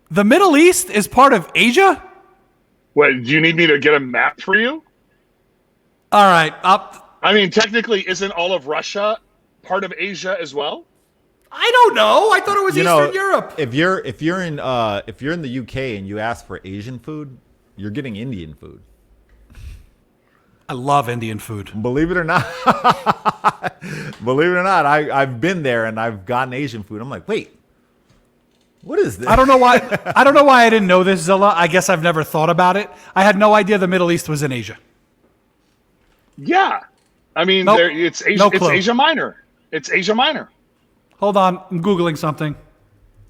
The Middle East is part of Asia? What, do you need me to get a map for you? All right. Up. I mean, technically, isn't all of Russia part of Asia as well? I don't know. I thought it was Eastern Europe. If you're in the UK and you ask for Asian food, you're getting Indian food. I love Indian food. Believe it or not. I've been there and I've gotten Asian food. I'm like, wait, what is this? I don't know why. I don't know why I didn't know this, Zilla. I guess I've never thought about it. I had no idea the Middle East was in Asia. Yeah. I mean, Nope. it's Asia, No it's clue. Asia Minor. It's Asia Minor. Hold on, I'm googling something.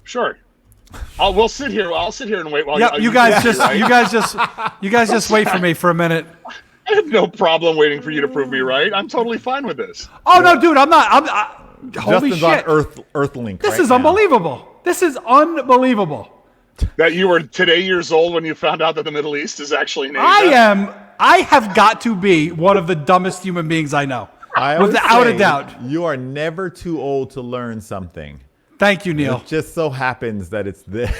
Sure. We'll sit here. I'll sit here and wait while Yep, you guys just right? you guys just wait for me for a minute. I have no problem waiting for you to prove me right. I'm totally fine with this. Oh no, dude, I'm not. Holy Justin's shit! on Earthlink. This right is now. unbelievable. This is unbelievable. That you were today years old when you found out that the Middle East is actually in Asia. I have got to be one of the dumbest human beings I know. I always Without a say, doubt. you are never too old to learn something. Thank you, Neil. It just so happens that it's this.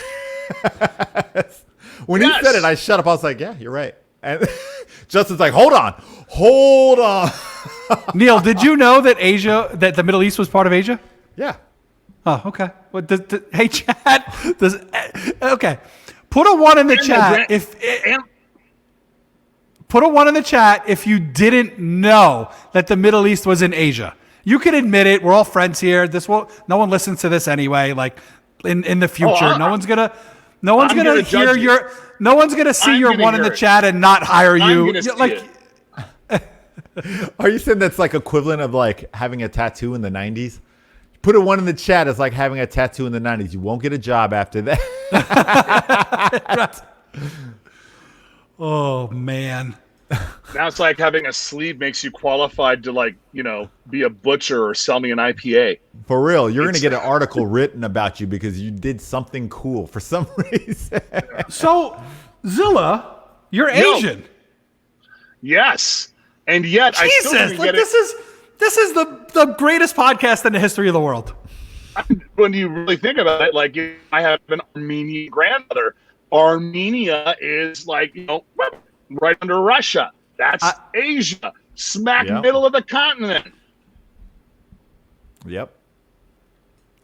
When Yes. he said it, I shut up. I was like, yeah, you're right. And Justin's like, hold on. Neil, did you know that that the Middle East was part of Asia? Yeah. Oh, okay. Well, hey, chat. Okay. Put a 1 in the chat put a 1 in the chat if you didn't know that the Middle East was in Asia. You can admit it. We're all friends here. No one listens to this anyway. Like in the future, no one's gonna hear you. no one's gonna see I'm your gonna 1 in hear the it. chat and not hire you. gonna see Like, it. Are you saying that's like equivalent of like having a tattoo in the 90s? Put a 1 in the chat as like having a tattoo in the 90s. You won't get a job after that. oh man. Now it's like having a sleeve makes you qualified to be a butcher or sell me an IPA. For real, you're going to get an article written about you because you did something cool for some reason. So, Zilla, you're No. Asian. Yes, and yet I still Jesus, didn't like get this is the greatest podcast in the history of the world. it. When you really think about it, like I have an Armenian grandmother. Armenia is right under Russia. That's Asia, smack Yep. middle of the continent. Yep.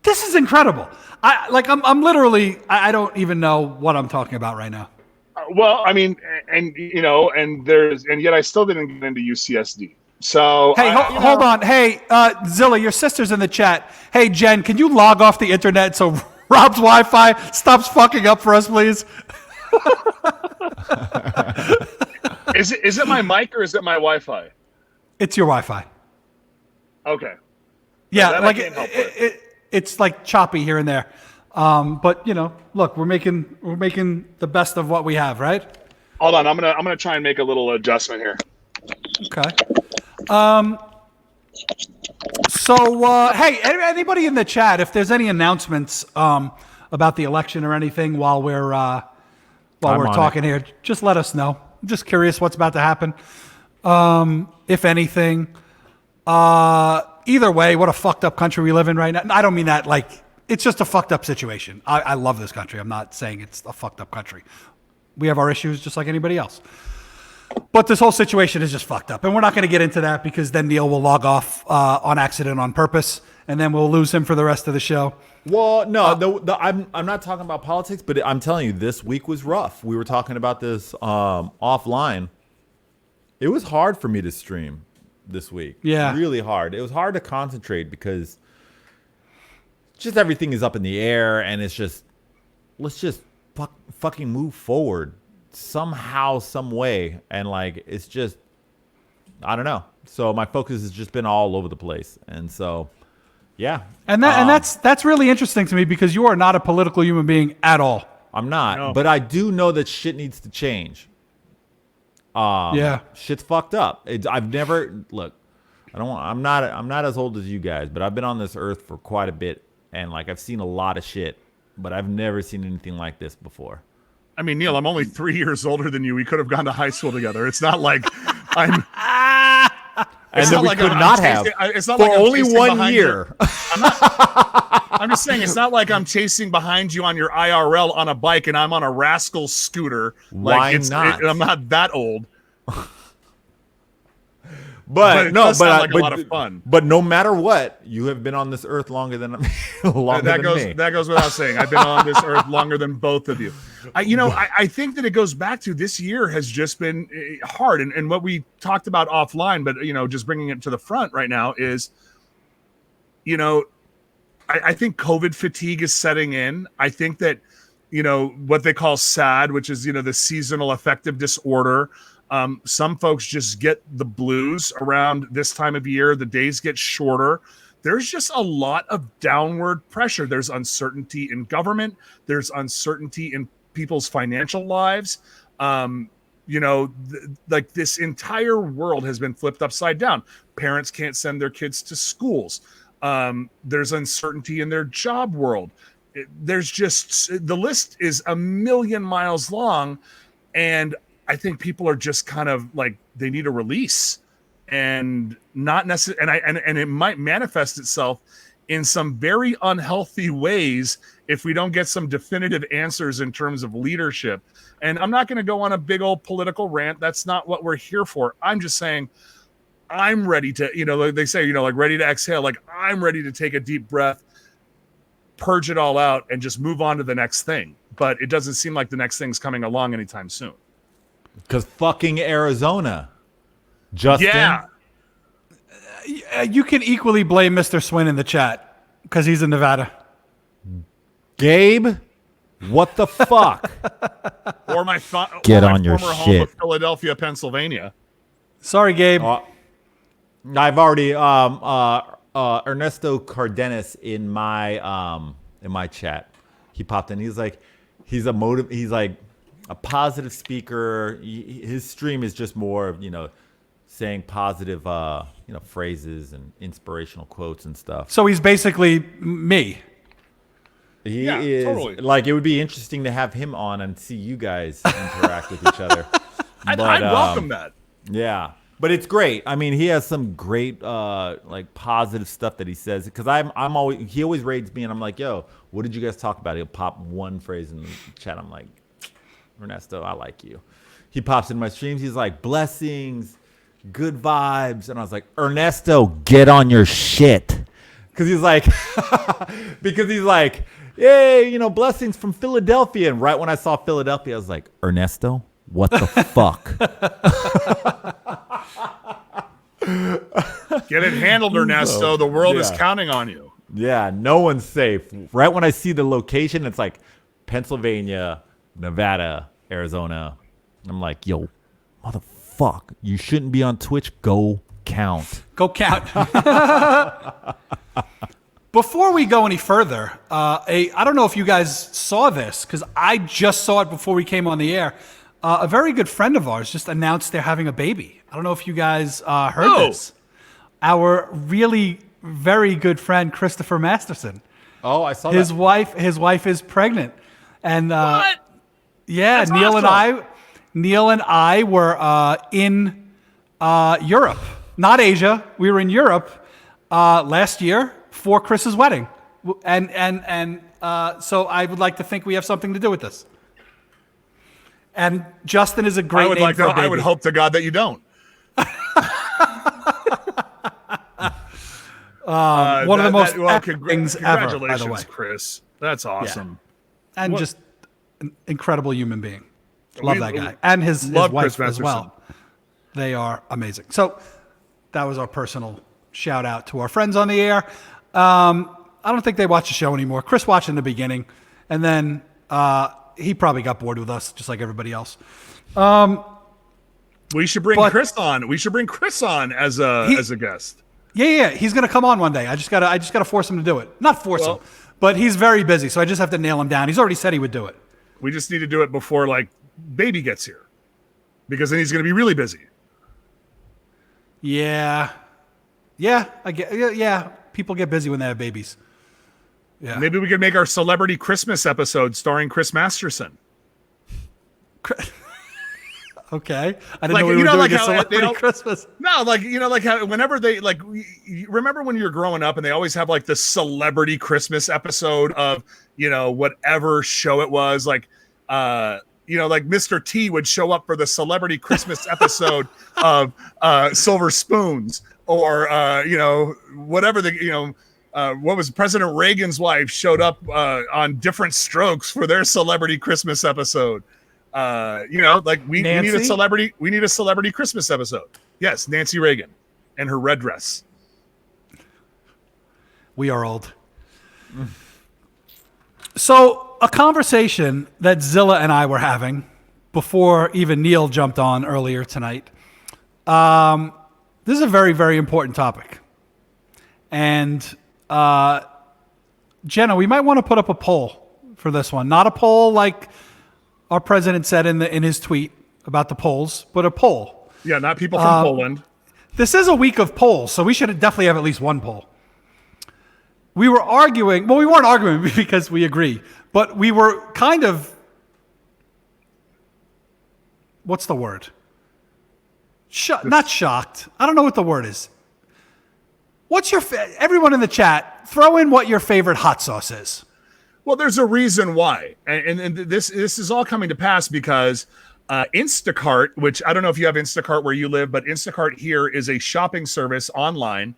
This is incredible. I'm literally I don't even know what I'm talking about right now. Well, I mean, and yet I still didn't get into UCSD. So Hey, hold on. Hey, Zilla, your sister's in the chat. Hey, Jen, can you log off the internet so Rob's Wi-Fi stops fucking up for us, please? Is it my mic or is it my Wi-Fi? It's your Wi-Fi. Okay. Yeah, that I like can't help with. it's like choppy here and there. But look, we're making the best of what we have, right? Hold on, I'm gonna try and make a little adjustment here. Okay. So, hey, anybody in the chat, if there's any announcements about the election or anything while we're I'm talking here, just let us know. I'm just curious what's about to happen. If anything, either way, what a fucked up country we live in right now. I don't mean that like it's just a fucked up situation. I love this country. I'm not saying it's a fucked up country. We have our issues just like anybody else. But this whole situation is just fucked up. And we're not going to get into that because then Neil will log off on accident on purpose. And then we'll lose him for the rest of the show. Well, no, I'm not talking about politics, but I'm telling you, this week was rough. We were talking about this offline. It was hard for me to stream this week. Yeah. Really hard. It was hard to concentrate because just everything is up in the air and it's just, let's just fucking move forward somehow, some way. And like, it's just, I don't know. So my focus has just been all over the place. And so, yeah. And that's really interesting to me because you are not a political human being at all. I'm not, No. but I do know that shit needs to change. Yeah. Shit's fucked up. I've never look. I'm not as old as you guys, but I've been on this earth for quite a bit, and like I've seen a lot of shit, but I've never seen anything like this before. I mean, Neil, I'm only 3 years older than you. We could have gone to high school together. It's not like I'm. And It's then not we like could I'm not chasing- have it's not for like I'm only chasing 1 behind year. I'm just saying, it's not like I'm chasing behind you on your IRL on a bike and I'm on a rascal scooter. Why Like not? I'm not that old. But it no, does but sound I- like a but- lot of fun. But no matter what, you have been on this earth longer than longer that than goes me. that goes without saying. I've been on this earth longer than both of you. I think that it goes back to this year has just been hard, and what we talked about offline, but just bringing it to the front right now is, I think COVID fatigue is setting in. I think that what they call SAD, which is the seasonal affective disorder. Some folks just get the blues around this time of year. The days get shorter. there's just a lot of downward pressure. There's uncertainty in government. There's uncertainty in people's financial lives. Like this entire world has been flipped upside down. Parents can't send their kids to schools. There's uncertainty in their job world. There's just, the list is a million miles long. And I think people are just kind of like, they need a release, and not necessarily, and it might manifest itself in some very unhealthy ways if we don't get some definitive answers in terms of leadership. And I'm not going to go on a big old political rant. That's not what we're here for. I'm just saying I'm ready to, like they say, like ready to exhale. Like I'm ready to take a deep breath, purge it all out, and just move on to the next thing. But it doesn't seem like the next thing's coming along anytime soon. Because fucking Arizona. Justin? Yeah. You can equally blame Mr. Swin in the chat because he's in Nevada. Gabe? What the fuck? Or my Get or my on your former home shit. of Philadelphia, Pennsylvania. Sorry, Gabe. I've already Ernesto Cardenas in my chat. He popped in. He's like a positive speaker. His stream is just more of, saying positive phrases and inspirational quotes and stuff. So he's basically me. He Yeah, is totally. like, it would be interesting to have him on and see you guys interact with each other. I'd welcome that. Yeah, but it's great. I mean, he has some great like positive stuff that he says, because he always raids me and I'm like, yo, what did you guys talk about? He'll pop one phrase in the chat. I'm like, Ernesto, I like you. He pops in my streams. He's like, blessings, good vibes. And I was like, Ernesto, get on your shit. Because he's like, yay, blessings from Philadelphia. And right when I saw Philadelphia, I was like, Ernesto, what the fuck? Get it handled, Ernesto. The world is counting on you. Yeah, no one's safe. Right when I see the location, it's like Pennsylvania, Nevada, Arizona. I'm like, yo, motherfuck, you shouldn't be on Twitch. Go count. Go count. Before we go any further, I don't know if you guys saw this, because I just saw it before we came on the air. A very good friend of ours just announced they're having a baby. I don't know if you guys heard this. Our really very good friend, Christopher Masterson. Oh, I saw His that. wife is pregnant. And What? yeah, That's Neil awesome. and I were in Europe, not Asia. We were in Europe last year for Chris's wedding, and so I would like to think we have something to do with this. And Justin is a great I would name like for to. a baby. I would hope to God that you don't. One of the most well, epic things ever, by the way. congratulations, Chris. That's awesome. And What- just an incredible human being. Love We- that guy. And his love wife Chris as well. They are amazing. So that was our personal shout out to our friends on the air. I don't think they watch the show anymore. Chris watched in the beginning, and then he probably got bored with us, just like everybody else. We should bring But- Chris on. We should bring Chris on as a guest. Yeah. He's gonna come on one day. I just gotta force him to do it. Not force him, but he's very busy, so I just have to nail him down. He's already said he would do it. We just need to do it before like baby gets here, because then he's going to be really busy. Yeah. I get. Yeah. People get busy when they have babies. Yeah. Maybe we could make our celebrity Christmas episode starring Chris Masterson. Okay. I didn't Like, know we you were know, doing like a how celebrity they don't- Christmas. No, like how whenever they you remember when you're growing up and they always have like the celebrity Christmas episode of, whatever show it was, like like Mr. T would show up for the celebrity Christmas episode of Silver Spoons, or whatever what was President Reagan's wife showed up on Different Strokes for their celebrity Christmas episode. Like we need a Nancy? celebrity Christmas episode. Yes, Nancy Reagan and her red dress. We are old. So, a conversation that Zilla and I were having before even Neil jumped on earlier tonight. This is a very, very important topic. And Jenna, we might want to put up a poll for this one. Not a poll like our president said in his tweet about the polls, but a poll. Yeah, not people from Poland. This is a week of polls, so we should definitely have at least one poll. We were arguing. Well, we weren't arguing because we agree, but we were kind of. What's the word? Not shocked. I don't know what the word is. What's your everyone in the chat? Throw in what your favorite hot sauce is. Well, there's a reason why, and this is all coming to pass because Instacart, which I don't know if you have Instacart where you live, but Instacart here is a shopping service online.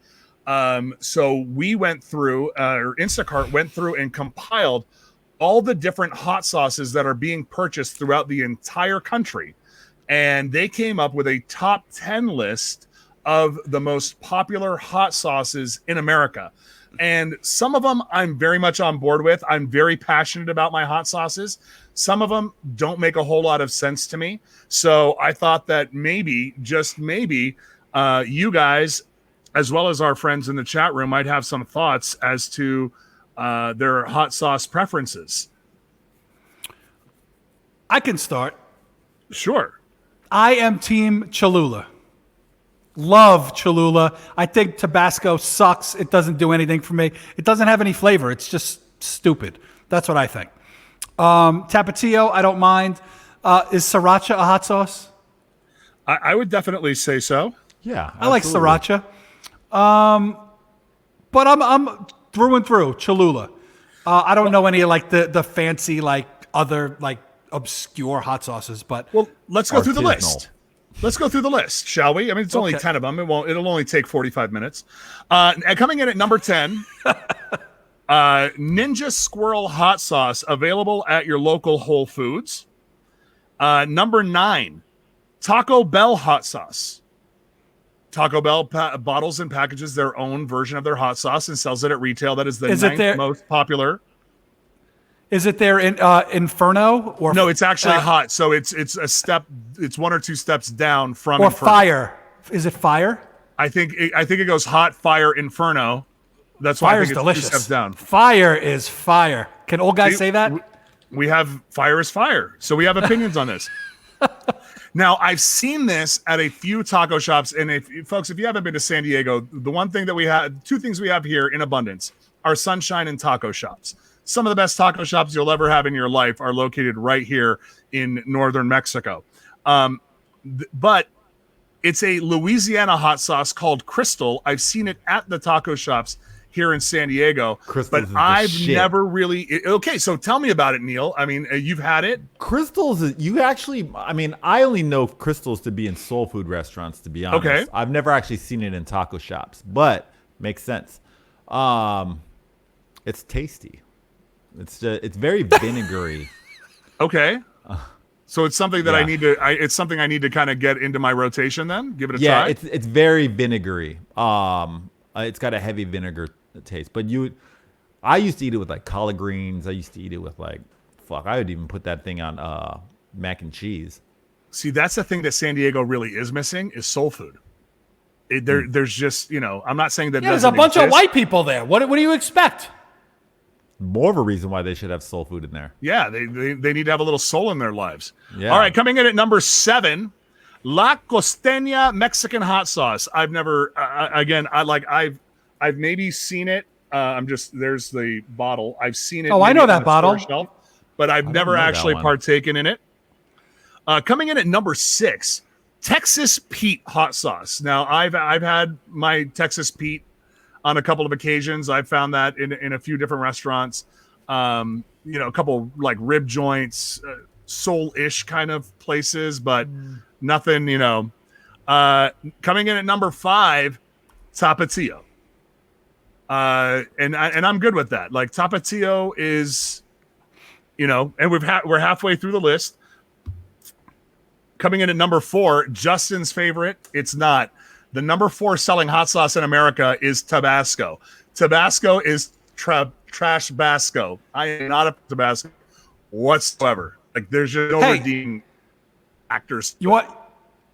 So we went through, or Instacart went through and compiled all the different hot sauces that are being purchased throughout the entire country. And they came up with a top 10 list of the most popular hot sauces in America. And some of them I'm very much on board with. I'm very passionate about my hot sauces. Some of them don't make a whole lot of sense to me. So I thought that maybe, just maybe, you guys, as well as our friends in the chat room, might have some thoughts as to their hot sauce preferences. I can start. Sure. I am Team Cholula. Love Cholula. I think Tabasco sucks. It doesn't do anything for me. It doesn't have any flavor. It's just stupid. That's what I think. Tapatio, I don't mind. Is Sriracha a hot sauce? I would definitely say so. Yeah, I like Sriracha. But I'm through and through Cholula. I don't know any like the fancy like other like obscure hot sauces, but Well, let's go through the Artisanal. list. Let's go through the list, shall we? I mean, it's only Okay. 10 of them. It'll only take 45 minutes. And coming in at number 10, Ninja Squirrel hot sauce, available at your local Whole Foods. Number 9, Taco Bell hot sauce. Taco Bell bottles and packages their own version of their hot sauce and sells it at retail. That is the Is it ninth there- most popular. is it there in Inferno or No, it's actually hot. So it's a step. It's 1 or 2 steps down from or Inferno. Fire? Is it Fire? I think it goes hot, fire, Inferno. That's why I Fire's think it's 2 delicious. steps down. Fire is fire. Can old guys say that? We have fire is fire, so we have opinions on this. Now, I've seen this at a few taco shops, and if you haven't been to San Diego, the one thing that we have, 2 things we have here in abundance are sunshine and taco shops. Some of the best taco shops you'll ever have in your life are located right here in northern Mexico. But it's a Louisiana hot sauce called Crystal. I've seen it at the taco shops here in San Diego, Crystal's but is the I've shit. never really. Okay, so tell me about it, Neil. I mean, you've had it. Crystals, I only know Crystals to be in soul food restaurants, to be honest. Okay. I've never actually seen it in taco shops, but makes sense. It's tasty. It's very vinegary. Okay. So it's something that I Yeah. need to. It's something I need to kind of get into my rotation. Then give it a Yeah, try. it's very vinegary. It's got a heavy vinegar taste, but I used to eat it with like collard greens. I used to eat it with like, I would even put that thing on mac and cheese. See, that's the thing that San Diego really is missing is soul food. There's just I'm not saying that Yeah, there's a doesn't bunch of exist. white people there. What do you expect? More of a reason why they should have soul food in there. Yeah, they need to have a little soul in their lives. Yeah. All right, coming in at number 7, La Costeña Mexican hot sauce. I've never I've maybe seen it. There's the bottle. I've seen it. Oh, I maybe know on that the bottle. store shelf, but I've never know that actually one. partaken in it. Coming in at number 6, Texas Pete hot sauce. Now I've had my Texas Pete on a couple of occasions. I've found that in a few different restaurants. A couple like rib joints, soul-ish kind of places, but nothing. Coming in at number 5, Tapatio. And I'm good with that. Like Tapatio is, and we're halfway through the list. Coming in at number 4, Justin's favorite. It's not. The number 4 selling hot sauce in America is Tabasco. Tabasco is trash Basco. I am not a Tabasco whatsoever. Like there's just no Hey. redeeming actors. You want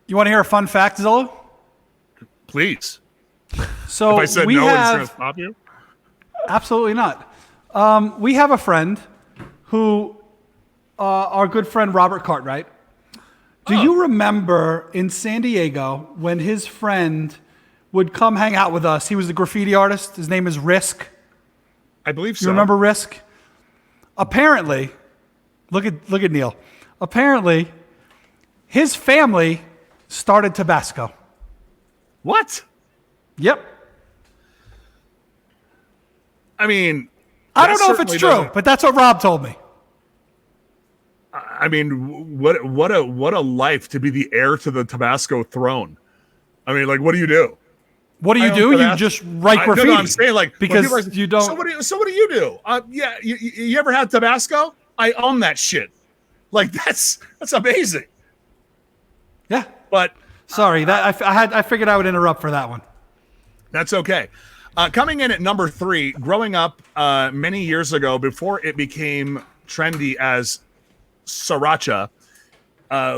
to hear a fun fact, Zillow? Please. So If I said we no, it's have going to stop you. absolutely not. We have a friend who, our good friend Robert Cartwright. Do you remember in San Diego when his friend would come hang out with us? He was a graffiti artist. His name is Risk. I believe so. You remember Risk? Apparently, look at Neil. Apparently, his family started Tabasco. What? Yep. I mean, I that don't know if it's certainly true, doesn't- but that's what Rob told me. I mean, what a life to be the heir to the Tabasco throne. I mean, like, what do you do? What do I you own do? You Tabasco. just write graffiti. No, I'm saying like when because people are- you don't. So what do you do? Yeah, you ever had Tabasco? I own that shit. Like that's amazing. Yeah. But Sorry, that I figured I would interrupt for that one. that's okay. Coming in at number 3, growing up many years ago, before it became trendy as sriracha,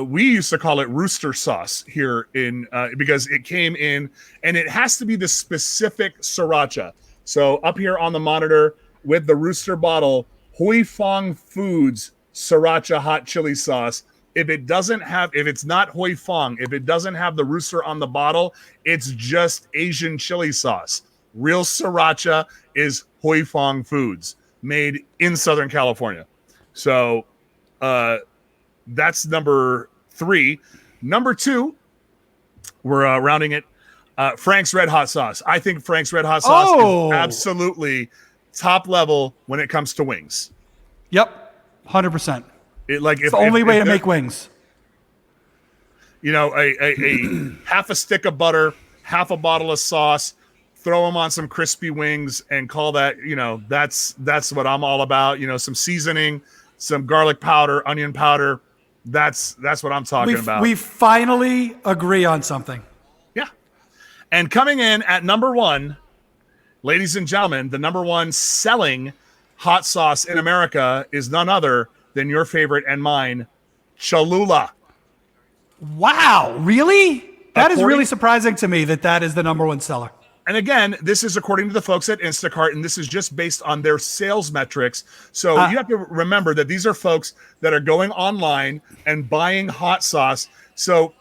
we used to call it rooster sauce here in because it came in, and it has to be the specific sriracha. So up here on the monitor with the rooster bottle, Huy Fong Foods sriracha hot chili sauce. If it's not Huy Fong, if it doesn't have the rooster on the bottle, it's just Asian chili sauce. Real sriracha is Huy Fong Foods, made in Southern California. So that's number 3. Number 2, we're rounding it. Frank's Red Hot Sauce. I think Frank's Red Hot Sauce Oh. is absolutely top level when it comes to wings. Yep, 100%. It's The only way to make wings. You know, a half a stick of butter, half a bottle of sauce, throw them on some crispy wings, and call that. You know, that's what I'm all about. You know, some seasoning, some garlic powder, onion powder. That's what I'm talking about. We finally agree on something. Yeah. And coming in at number 1, ladies and gentlemen, the number 1 selling hot sauce in America is none other than your favorite and mine, Cholula. Wow, really? That is According- really surprising to me that is the number 1 seller. And again, this is according to the folks at Instacart, and this is just based on their sales metrics. So you have to remember that these are folks that are going online and buying hot sauce. So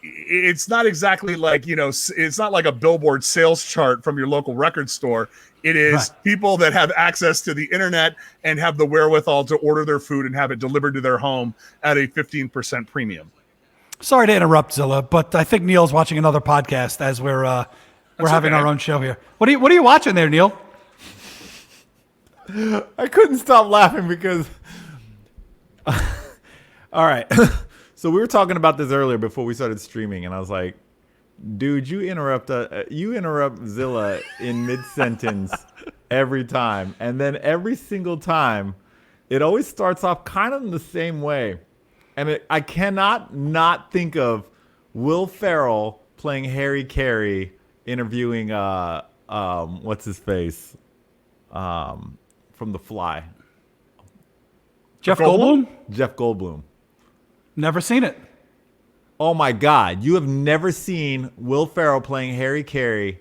it's not exactly like, you know, it's not like a billboard sales chart from your local record store. It is people that have access to the internet and have the wherewithal to order their food and have it delivered to their home at a 15% premium. Sorry to interrupt, Zilla, but I think Neil's watching another podcast as we're having okay. our own show here. What are you watching there, Neil? I couldn't stop laughing because. All right. So we were talking about this earlier before we started streaming, and I was like, dude, you interrupt Zilla in mid-sentence every time. And then every single time, it always starts off kind of in the same way. And I cannot not think of Will Ferrell playing Harry Carey interviewing, what's his face? From The Fly. Jeff Goldblum? Goldblum? Jeff Goldblum. Never seen it. Oh my God. You have never seen Will Ferrell playing Harry Carey.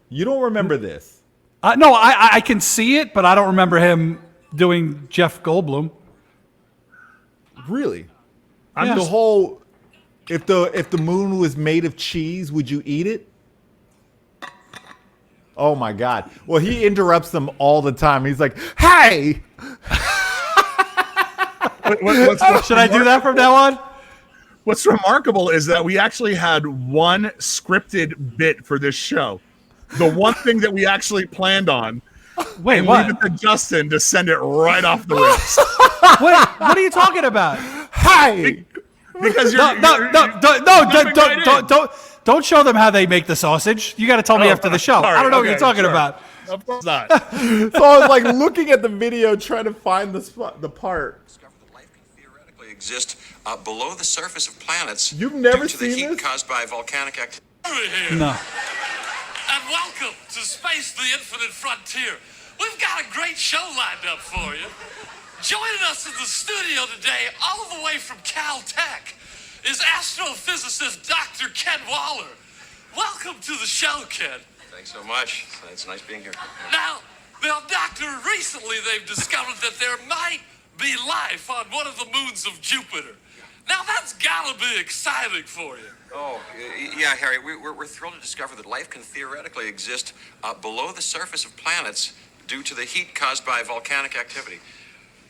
You don't remember this. No, I can see it, but I don't remember him doing Jeff Goldblum. Really? Yeah. The whole if the moon was made of cheese, would you eat it? Oh my God. Well, he interrupts them all the time. He's like, "Hey!" Should I do that from now on? What's remarkable is that we actually had one scripted bit for this show. The one thing that we actually planned on. Wait, And what? leave it to Justin to send it right off the rips. Wait, what are you talking about? Hey! Because you're Don't show them how they make the sausage. You got to tell me after the show. sorry, I don't know what okay, you're talking sure. about. Of course not. So I was like looking at the video trying to find the part. Discovered that life can theoretically exist below the surface of planets. You've never due to the seen heat this? caused by volcanic activity. No. And welcome to Space, the Infinite Frontier. We've got a great show lined up for you. Joining us in the studio today, all the way from Caltech, is astrophysicist Dr. Ken Waller. welcome to the show, kid. Thanks so much. It's nice being here. Now, Doctor, recently they've discovered that there might be life on one of the moons of Jupiter. Now, that's gotta be exciting for you. Oh, yeah, Harry. We're thrilled to discover that life can theoretically exist below the surface of planets due to the heat caused by volcanic activity.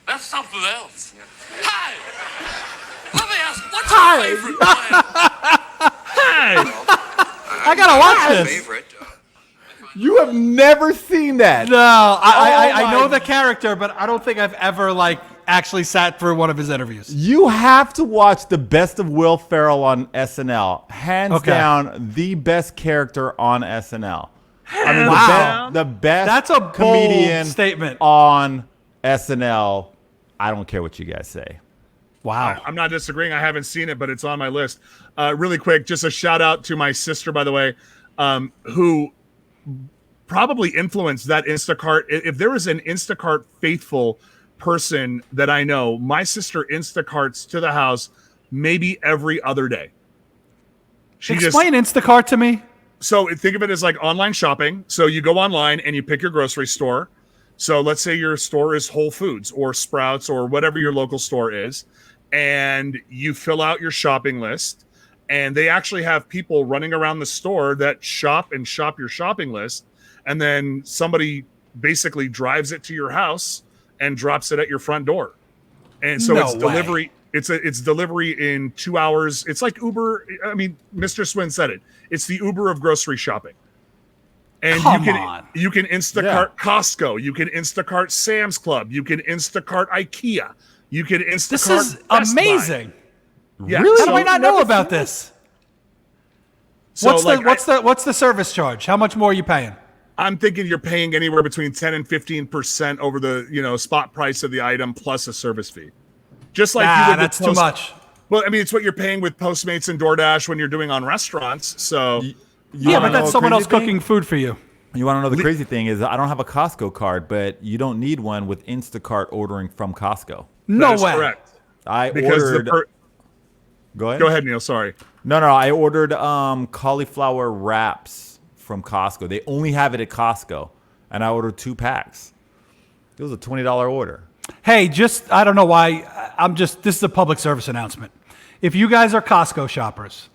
That's something else. Yeah. Hi! Let me ask, what's your favorite planet? I gotta watch this. Favorite? You have never seen that. No, I Oh know my- the character, but I don't think I've ever actually sat through one of his interviews. You have to watch the best of Will Ferrell on SNL. Hands Okay. down, the best character on SNL. I mean, Wow. the best That's a bold comedian statement. on SNL. I don't care what you guys say. Wow. I'm not disagreeing. I haven't seen it, but it's on my list. Really quick, just a shout out to my sister, by the way, who probably influenced that Instacart. If there is an Instacart faithful person that I know, my sister Instacarts to the house maybe every other day. Explain Instacart to me. So think of it as like online shopping. So you go online and you pick your grocery store. So let's say your store is Whole Foods or Sprouts or whatever your local store is, and you fill out your shopping list, and they actually have people running around the store that shop your shopping list, and then somebody basically drives it to your house and drops it at your front door. And so No it's way. delivery. It's delivery in 2 hours. It's like Uber. I mean, Mr. Swin said it. It's the Uber of grocery shopping. And Come you can on. you can Instacart Costco. You can Instacart Sam's Club. You can Instacart IKEA. You can Instacart. This is Best Buy. amazing. Yeah. Really? How So, do I not know about this? so, What's the service charge? How much more are you paying? I'm thinking you're paying anywhere between 10 and 15% over the spot price of the item plus a service fee. Just like you would with That's too much. Well, I mean, it's what you're paying with Postmates and DoorDash when you're doing on restaurants. So Yeah, wanna but know that's a someone crazy else thing? cooking food for you. You want to know the crazy thing is I don't have a Costco card, but you don't need one with Instacart ordering from Costco. No that is way. correct. I Because ordered. Go ahead. go ahead, Neil. Sorry. No, I ordered cauliflower wraps from Costco. They only have it at Costco, and I ordered 2 packs. It was a $20 order. Hey, I don't know why. This is a public service announcement. If you guys are Costco shoppers,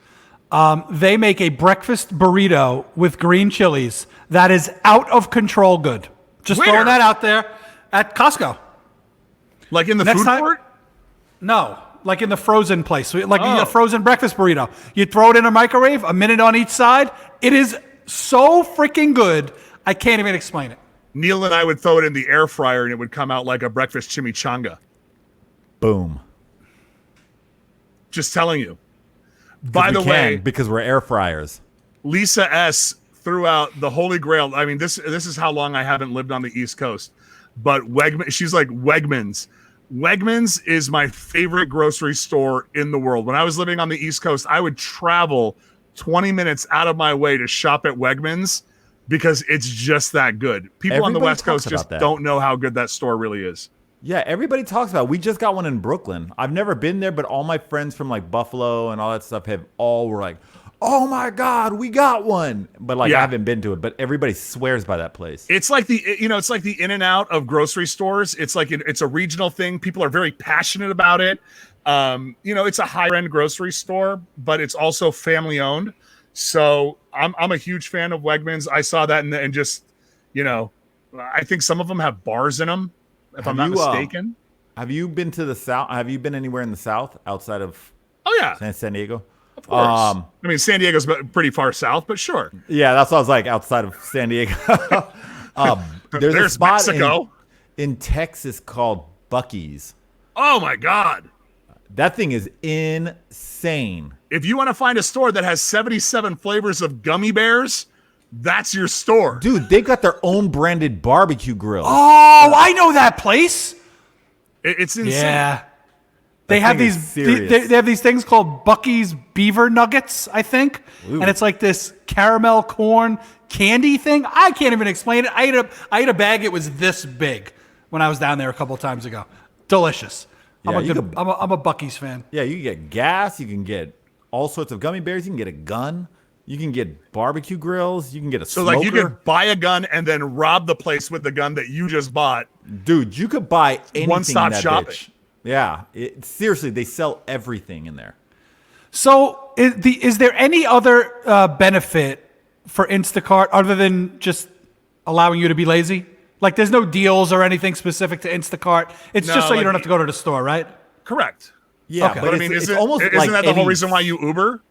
they make a breakfast burrito with green chilies that is out of control good. Just Where? throwing that out there at Costco. Like in the Next food time- court? No, like in the frozen place, like Oh. a frozen breakfast burrito. You throw it in a microwave, a minute on each side. It is so freaking good. I can't even explain it. Neil and I would throw it in the air fryer and it would come out like a breakfast chimichanga. Boom. Just telling you. By We the can, way, because we're air fryers. Lisa S threw out the Holy Grail. I mean, this is how long I haven't lived on the East Coast. But she's like Wegmans. Wegmans is my favorite grocery store in the world. When I was living on the East Coast, I would travel 20 minutes out of my way to shop at Wegmans because it's just that good. People on the Everybody West Coast talks just about that. don't know how good that store really is. Yeah, everybody talks about it. We just got one in Brooklyn. I've never been there, but all my friends from like Buffalo and all that stuff were like, "Oh my God, we got one!" But like Yeah. I haven't been to it. But everybody swears by that place. It's like it's like the in and out of grocery stores. It's like it's a regional thing. People are very passionate about it. It's a higher end grocery store, but it's also family owned. So I'm a huge fan of Wegmans. I saw that and just, I think some of them have bars in them, if I'm not mistaken. Have you been to the South? Have you been anywhere in the South outside of Oh yeah, San Diego? of course. I mean, San Diego's pretty far south, but sure. Yeah, that's what I was like, outside of San Diego. There's a There's spot Mexico. in Texas called Buc-ee's. Oh my God. That thing is insane. If you want to find a store that has 77 flavors of gummy bears, that's your store. Dude, they got their own branded barbecue grill. Oh, I know that place. It's insane. Yeah. They have thing is these serious. they have these things called Bucky's Beaver Nuggets, I think. Ooh. And it's like this caramel corn candy thing. I can't even explain it. I ate a bag, it was this big when I was down there a couple of times ago. Delicious. Yeah, you I'm a Bucky's fan. Yeah, you can get gas. You can get all sorts of gummy bears. You can get a gun. You can get barbecue grills. You can get a So smoker. like you could buy a gun and then rob the place with the gun that you just bought. Dude, you could buy anything One-stop in that shopping. bitch. Yeah. Seriously, they sell everything in there. So is there any other benefit for Instacart other than just allowing you to be lazy? Like there's no deals or anything specific to Instacart. It's No, just so you like- don't have to go to the store, right? Correct. Yeah, Okay. but But I mean, it's isn't almost isn't like that the whole any- reason why you Uber?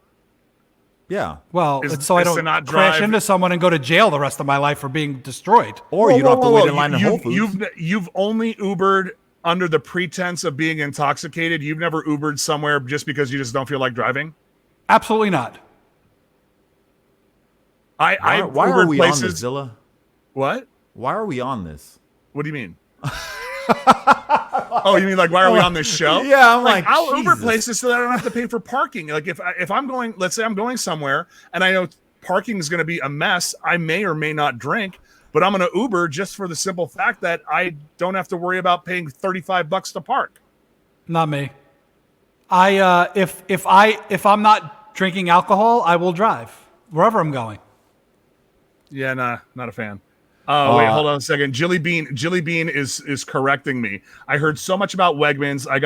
Yeah. Well, Is- it's so I is to don't not crash drive- into someone and go to jail the rest of my life for being destroyed. Or you don't have to wait in line at You- Whole Foods. You've only Ubered under the pretense of being intoxicated. You've never Ubered somewhere just because you just don't feel like driving. Absolutely not. I Why are Ubered we places. on this, Zilla? What? Why are we on this? What do you mean? Oh, you mean like why are we on this show? Yeah, I'm like, I'll Uber Jesus. places so that I don't have to pay for parking. Like if I'm going, let's say I'm going somewhere and I know parking is going to be a mess, I may or may not drink, but I'm going to Uber just for the simple fact that I don't have to worry about paying $35 to park. Not me. If I'm not drinking alcohol, I will drive wherever I'm going. Yeah, nah, not a fan. Wait, hold on a second. Jilly Bean is correcting me. I heard so much about Wegmans. It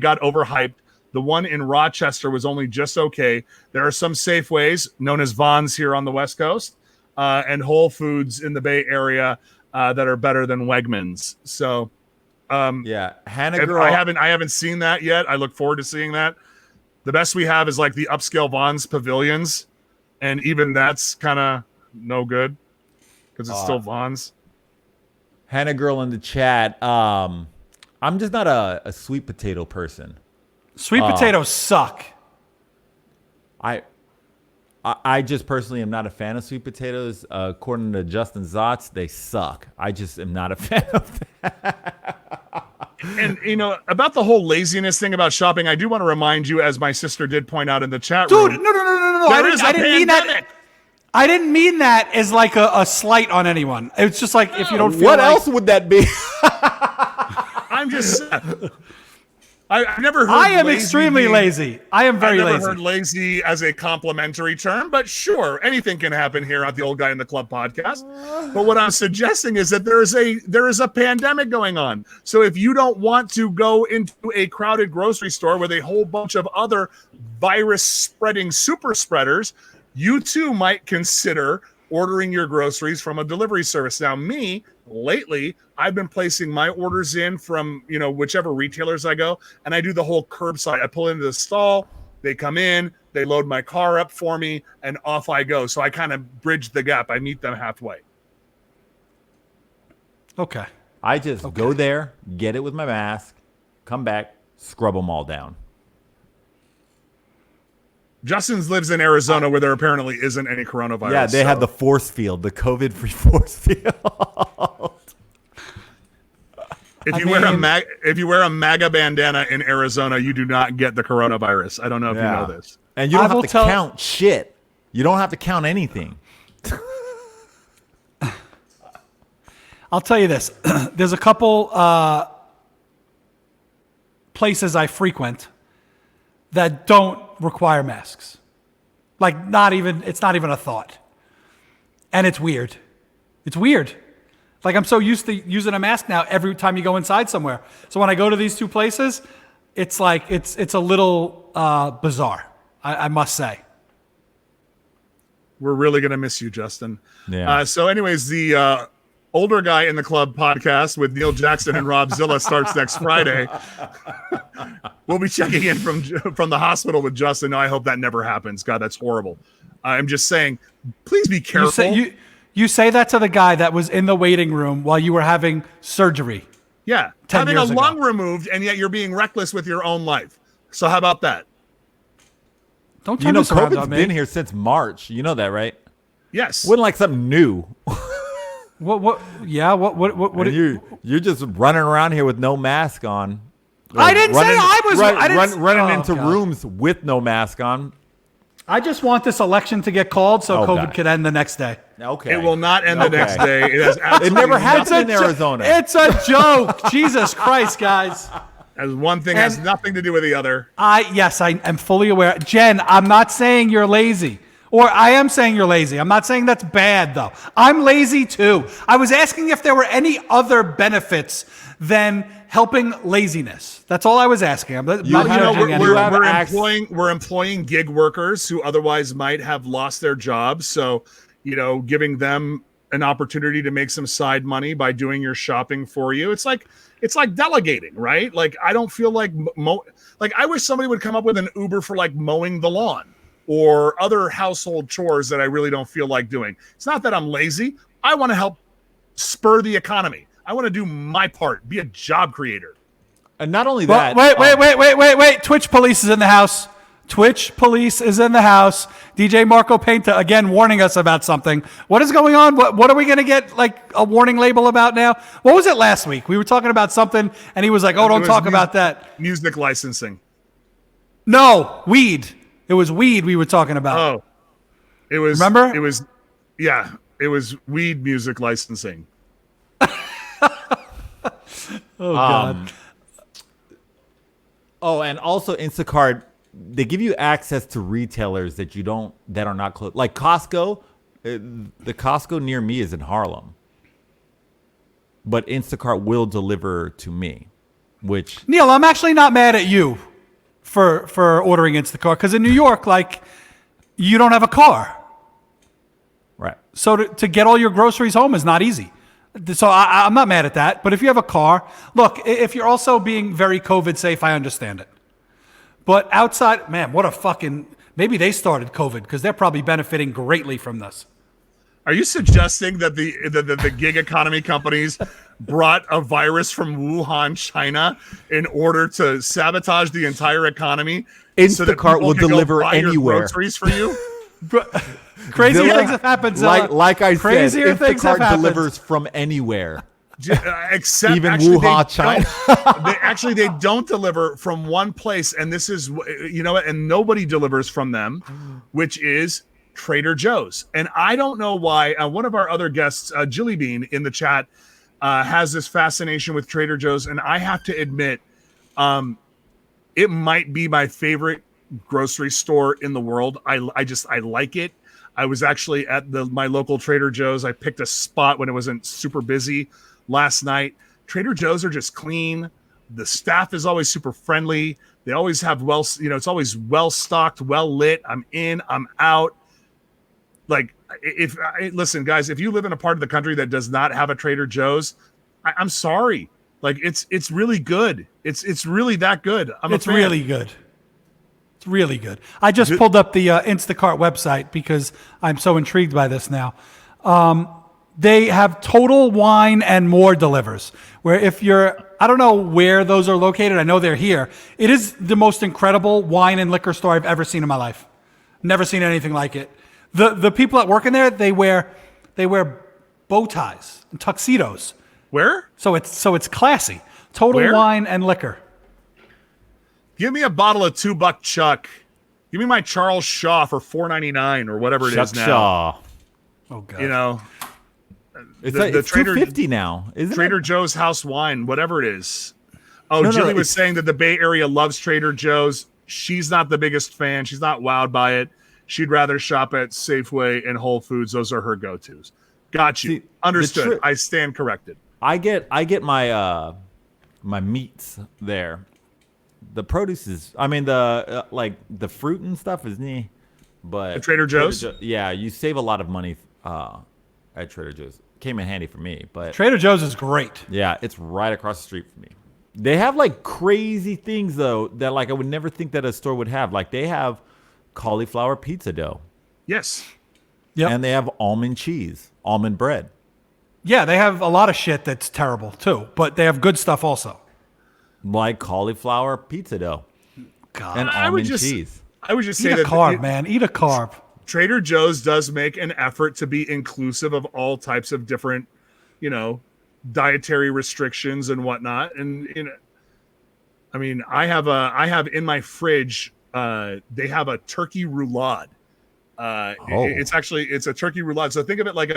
got overhyped. The one in Rochester was only just okay. There are some Safeways known as Vons here on the West Coast, and Whole Foods in the Bay Area that are better than Wegmans. So Yeah. Hannah if Girl. I haven't seen that yet. I look forward to seeing that. The best we have is like the upscale Vons pavilions, and even that's kind of no good because it's still Vons. Hannah Girl in the chat. I'm just not a sweet potato person. Sweet potatoes suck. I just personally am not a fan of sweet potatoes. According to Justin Zotz, they suck. I just am not a fan of that. And you know about the whole laziness thing about shopping, I do want to remind you, as my sister did point out in the chat Dude, room. no. There is a I didn't mean that. pandemic. I didn't mean that as like a slight on anyone. It's just like if you don't feel What like, else would that be? I'm just. I've never heard. I am lazy extremely being- lazy. I am very I've never lazy. heard lazy as a complimentary term, but sure, anything can happen here at the Old Guy in the Club podcast. But what I'm suggesting is that there is a pandemic going on. So if you don't want to go into a crowded grocery store with a whole bunch of other virus spreading super spreaders, you too might consider ordering your groceries from a delivery service. Now, me, lately, I've been placing my orders in from, whichever retailers I go, and I do the whole curbside. I pull into the stall, they come in, they load my car up for me, and off I go. So I kind of bridge the gap. I meet them halfway. Okay. I just go there, get it with my mask, come back, scrub them all down. Justin's lives in Arizona where there apparently isn't any coronavirus. Yeah, they have the force field, the COVID-free force field. If you wear a MAGA bandana in Arizona, you do not get the coronavirus. I don't know if you know this. And you I don't have will to tell- count shit. You don't have to count anything. I'll tell you this. There's a couple places I frequent that don't require masks. Like it's not even a thought. And it's weird. It's weird. Like I'm so used to using a mask now every time you go inside somewhere. So when I go to these two places, it's like it's a little bizarre, I must say. We're really going to miss you, Justin. Yeah. So anyways, the Older Guy in the Club podcast with Neil Jackson and Rob Zilla starts next Friday. We'll be checking in from the hospital with Justin. No, I hope that never happens. God, that's horrible. I'm just saying, please be careful. You say that to the guy that was in the waiting room while you were having surgery. Yeah, 10 having a years ago. lung removed, and yet you're being reckless with your own life. So how about that? Don't You turn know, this around COVID's on me. been here since March. You know that, right? Yes. Wasn't like something new. What? Yeah. What? And you're just running around here with no mask on. I didn't say I was- I didn't- running oh, into God. rooms with no mask on. I just want this election to get called so Okay. COVID could end the next day. Okay. It will not end the Okay. next day. It has It absolutely never nothing- happened in Arizona. It's a joke. Jesus Christ, guys. As one thing has And- nothing to do with the other. Yes, I am fully aware. Jen, I'm not saying you're lazy. Or I am saying you're lazy. I'm not saying that's bad, though. I'm lazy, too. I was asking if there were any other benefits than helping laziness. That's all I was asking. I'm not judging anyone. We're employing gig workers who otherwise might have lost their jobs. So, giving them an opportunity to make some side money by doing your shopping for you. It's like delegating, right? Like, I don't feel like I wish somebody would come up with an Uber for like mowing the lawn or other household chores that I really don't feel like doing. It's not that I'm lazy. I want to help spur the economy. I want to do my part, be a job creator. And not only Well, that. wait. Twitch police is in the house. Twitch police is in the house. DJ Marco Painta again warning us about something. What is going on? What are we going to get like a warning label about now? What was it last week? We were talking about something and he was like, "Oh, don't talk about that." Music licensing. No, weed. It was weed we were talking about. Oh. It was Remember? It was weed music licensing. Oh God. And also Instacart, they give you access to retailers that are not close. Like Costco, the Costco near me is in Harlem. But Instacart will deliver to me, which Neil, I'm actually not mad at you for ordering Instacart because in New York, like, you don't have a car. right. So to get all your groceries home is not easy. So I'm not mad at that. But if you have a car, look, if you're also being very COVID safe, I understand it. But outside, man, maybe they started COVID because they're probably benefiting greatly from this. Are you suggesting that the gig economy companies brought a virus from Wuhan, China, in order to sabotage the entire economy? Instacart will deliver buy your anywhere. groceries for you. Crazier Zilla, things have happened, Zilla. like I Crazier said, things have Instacart happened. delivers from anywhere. Except Even actually, Wuhan, China. they don't deliver from one place, and this is and nobody delivers from them, which is Trader Joe's. And I don't know why. One of our other guests, Jilly Bean, in the chat, has this fascination with Trader Joe's, and I have to admit, it might be my favorite grocery store in the world. I like it. I was actually at my local Trader Joe's. I picked a spot when it wasn't super busy last night. Trader Joe's are just clean. The staff is always super friendly. They always have it's always well stocked, well lit. I'm in, I'm out. Like, listen, guys, if you live in a part of the country that does not have a Trader Joe's, I'm sorry. Like, it's really good. It's really that good. It's really good. It's really good. I just pulled up the Instacart website because I'm so intrigued by this now. They have Total Wine and More delivers, where I don't know where those are located. I know they're here. It is the most incredible wine and liquor store I've ever seen in my life. Never seen anything like it. The people that work in there, they wear bow ties and tuxedos. Where? So it's classy. Total Where? Wine and Liquor. Give me a bottle of $2 Chuck. Give me my Charles Shaw for $4.99 or whatever it is now. Shaw. Oh God. It's it's $2.50 now, isn't Trader it? Joe's House Wine, whatever it is. Oh, No, Jilly was it's- saying that the Bay Area loves Trader Joe's. She's not the biggest fan. She's not wowed by it. She'd rather shop at Safeway and Whole Foods. Those are her go-tos. Got you. See, Understood. I stand corrected. I get my my meats there. The produce is, the fruit and stuff is but At Trader Joe's? Yeah, you save a lot of money at Trader Joe's. Came in handy for me, but Trader Joe's is great. yeah, it's right across the street from me. They have like crazy things though that like I would never think that a store would have. Like they have cauliflower pizza dough, Yes. Yep. and they have almond cheese, almond bread. Yeah, they have a lot of shit that's terrible too, but they have good stuff also. Like cauliflower pizza dough God. and I would almond just cheese. I would just Eat say a that carb, man. Eat a carb. Trader Joe's does make an effort to be inclusive of all types of different, dietary restrictions and whatnot. And I mean, I have in my fridge. They have a turkey roulade. It's a turkey roulade. So think of it like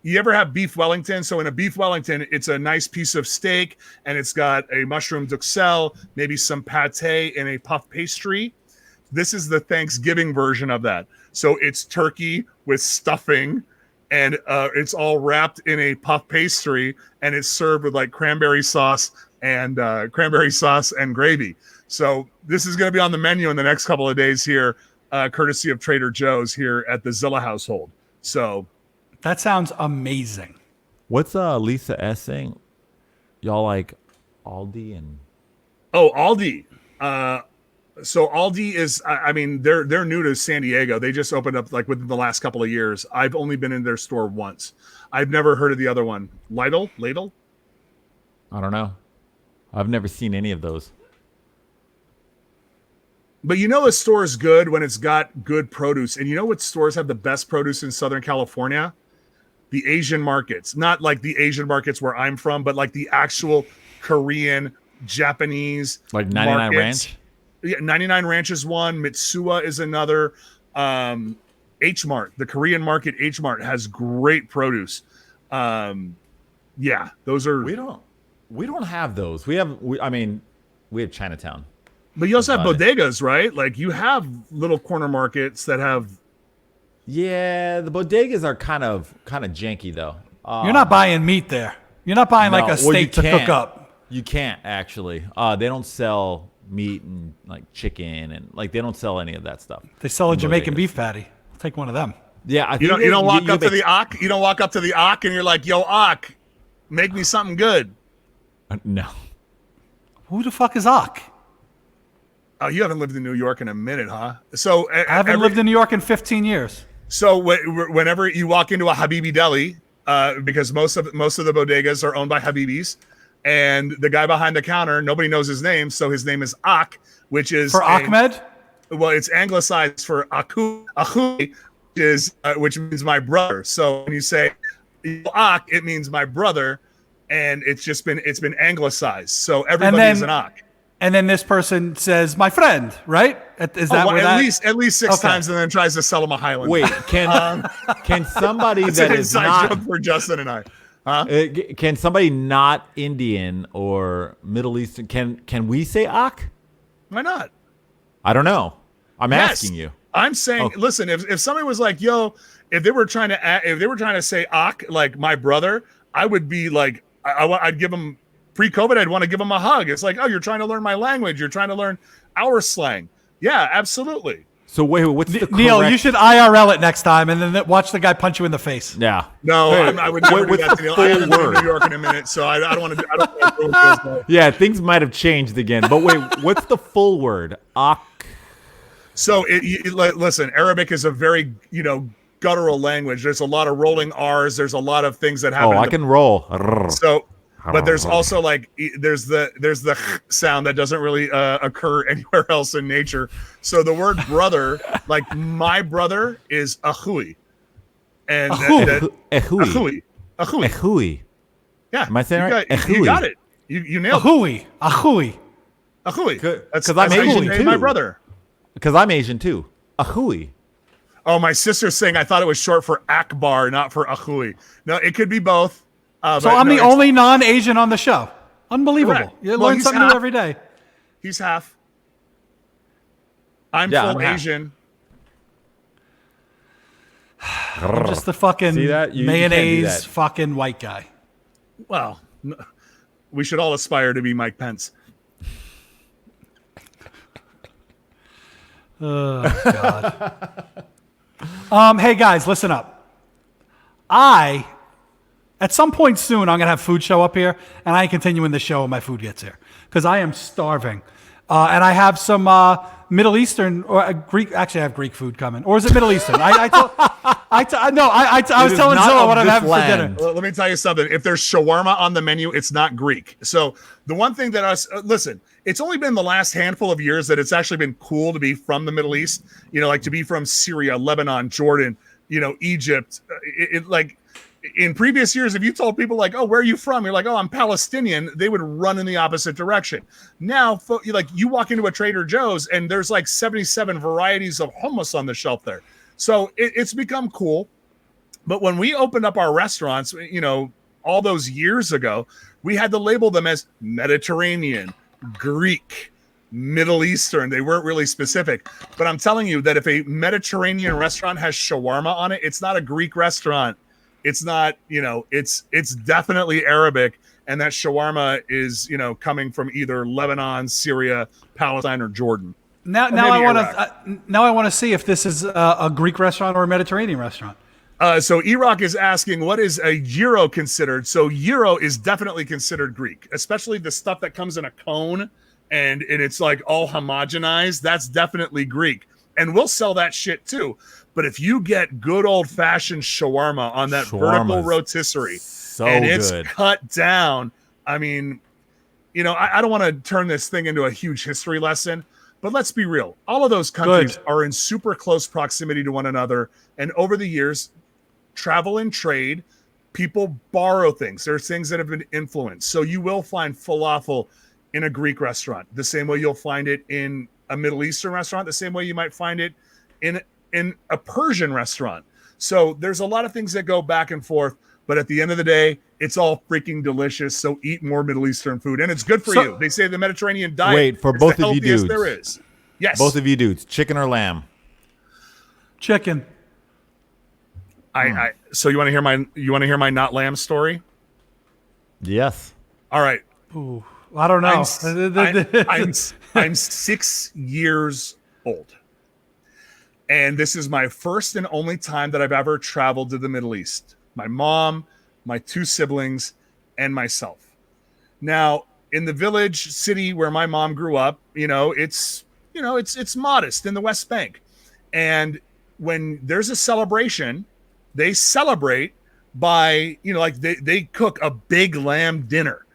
you ever have beef Wellington? So in a beef Wellington, it's a nice piece of steak and it's got a mushroom duxelle, maybe some pate and a puff pastry. This is the Thanksgiving version of that. So it's turkey with stuffing, and it's all wrapped in a puff pastry, and it's served with like cranberry sauce and gravy. So this is going to be on the menu in the next couple of days here, courtesy of Trader Joe's here at the Zilla household. So That sounds amazing. What's Lisa S saying? Y'all like Aldi and Aldi. So Aldi is, I mean, they're new to San Diego. They just opened up like within the last couple of years. I've only been in their store once. I've never heard of the other one. Ladle? I don't know. I've never seen any of those. But you know a store is good when it's got good produce. And you know what stores have the best produce in Southern California? The Asian markets. Not like the Asian markets where I'm from, but like the actual Korean, Japanese Like 99 markets. Ranch? Yeah, 99 Ranch is one. Mitsuwa is another. H Mart, the Korean market, H Mart has great produce. Yeah, those are. We don't have those. We have Chinatown. But you also have Got it. bodegas, right? Like you have little corner markets that have. Yeah, the bodegas are kind of janky though. You're not buying meat there. You're not buying like No, a well, you steak to cook can't. up. You can't actually. They don't sell meat and like chicken and like they don't sell any of that stuff. They sell a in Jamaican bodegas. beef patty. I'll take one of them. Yeah, I You think don't walk up to make- the Ak. You don't walk up to the Ak and you're like, "Yo, Ak, make me something good." No. Who the fuck is Ak? Oh, you haven't lived in New York in a minute, huh? So I haven't lived in New York in 15 years. So whenever you walk into a Habibi Deli, because most of the bodegas are owned by Habibis, and the guy behind the counter, nobody knows his name, so his name is Ak, which is For Ahmed? Well, it's anglicized for Aku, which means my brother. So when you say Ak, it means my brother, and it's been anglicized. So everybody is an Ak. And then this person says, "My friend," right? Is that where at least six Okay. times, and then tries to sell him a Highland. Wait, can somebody It's that an is inside not joke for Justin and I. can somebody not Indian or Middle Eastern can we say Ak? Why not? I don't know. I'm Yes. asking you. I'm saying, Okay. listen, if somebody was like, "Yo," if they were trying to say "Ak," like my brother, I would be like, I'd give him pre-COVID. I'd want to give him a hug. It's like, "Oh, you're trying to learn my language. You're trying to learn our slang." Yeah, absolutely. So wait, what's the Neil, correct- you should IRL it next time and then watch the guy punch you in the face. Yeah. No, Hey, I would never do what's that the to Neil. full I haven't been in word? New York in a minute, so I don't want to. I don't want to ruin Neil's day. Yeah, things might have changed again. But wait, what's the full word? Ak. So listen, Arabic is a very guttural language. There's a lot of rolling R's. There's a lot of things that happen. Oh, in I the- can roll. So, but there's also like there's the sound that doesn't really occur anywhere else in nature. So the word brother, like my brother, is ahui, and Ehui. ahui. Ehui. Yeah, Am I saying you right? got, you got it. You nailed it. Ahui. Ahui. That's 'cause I'm how you Asian say my too. brother. Because I'm Asian too. Ahui. Oh, my sister's saying I thought it was short for Akbar, not for ahui. No, it could be both. So but I'm no, the it's- only non-Asian on the show. Unbelievable. Correct. You Well, learn he's something new half. every day. He's half. I'm Yeah, full I'm half. Asian. I'm just the fucking See that? You can't do mayonnaise that. fucking white guy. Well, we should all aspire to be Mike Pence. Hey guys, listen up. At some point soon, I'm gonna have food show up here, and I ain't continuing the show when my food gets here because I am starving, and I have some Middle Eastern or Greek. Actually, I have Greek food coming, or is it Middle Eastern? I was is telling not Zilla of what I'm this having land. for dinner. Well, let me tell you something. If there's shawarma on the menu, it's not Greek. So the one thing that listen, it's only been the last handful of years that it's actually been cool to be from the Middle East. Like to be from Syria, Lebanon, Jordan, Egypt. Like in previous years, if you told people like, "Oh, where are you from?" You're like, "Oh, I'm Palestinian," they would run in the opposite direction. Now, you walk into a Trader Joe's and there's like 77 varieties of hummus on the shelf there. So it's become cool. But when we opened up our restaurants, all those years ago, we had to label them as Mediterranean, Greek, Middle Eastern. They weren't really specific. But I'm telling you that if a Mediterranean restaurant has shawarma on it, it's not a Greek restaurant. It's not, it's definitely Arabic. And that shawarma is, coming from either Lebanon, Syria, Palestine, or Jordan. Now I want to now I want to see if this is a Greek restaurant or a Mediterranean restaurant. So Iraq is asking, what is a gyro considered? So gyro is definitely considered Greek, especially the stuff that comes in a cone and it's like all homogenized. That's definitely Greek. And we'll sell that shit too. But if you get good old fashioned shawarma on that vertical rotisserie and it's cut down, I mean, I don't want to turn this thing into a huge history lesson, but let's be real. All of those countries are in super close proximity to one another. And over the years, travel and trade, people borrow things. There's things that have been influenced. So you will find falafel in a Greek restaurant, the same way you'll find it in a Middle Eastern restaurant, the same way you might find it in a Persian restaurant. So there's a lot of things that go back and forth, but at the end of the day, it's all freaking delicious. So eat more Middle Eastern food, and it's good for you. They say the Mediterranean diet. Wait, for both of you dudes, there is. Yes, both of you dudes, chicken or lamb? Chicken. So you want to hear my not lamb story? Yes. All right. Ooh, I don't know. I'm 6 years old. And this is my first and only time that I've ever traveled to the Middle East. My mom, my 2 siblings, and myself. Now, in the village city where my mom grew up, it's modest in the West Bank. And when there's a celebration, they celebrate by, they cook a big lamb dinner.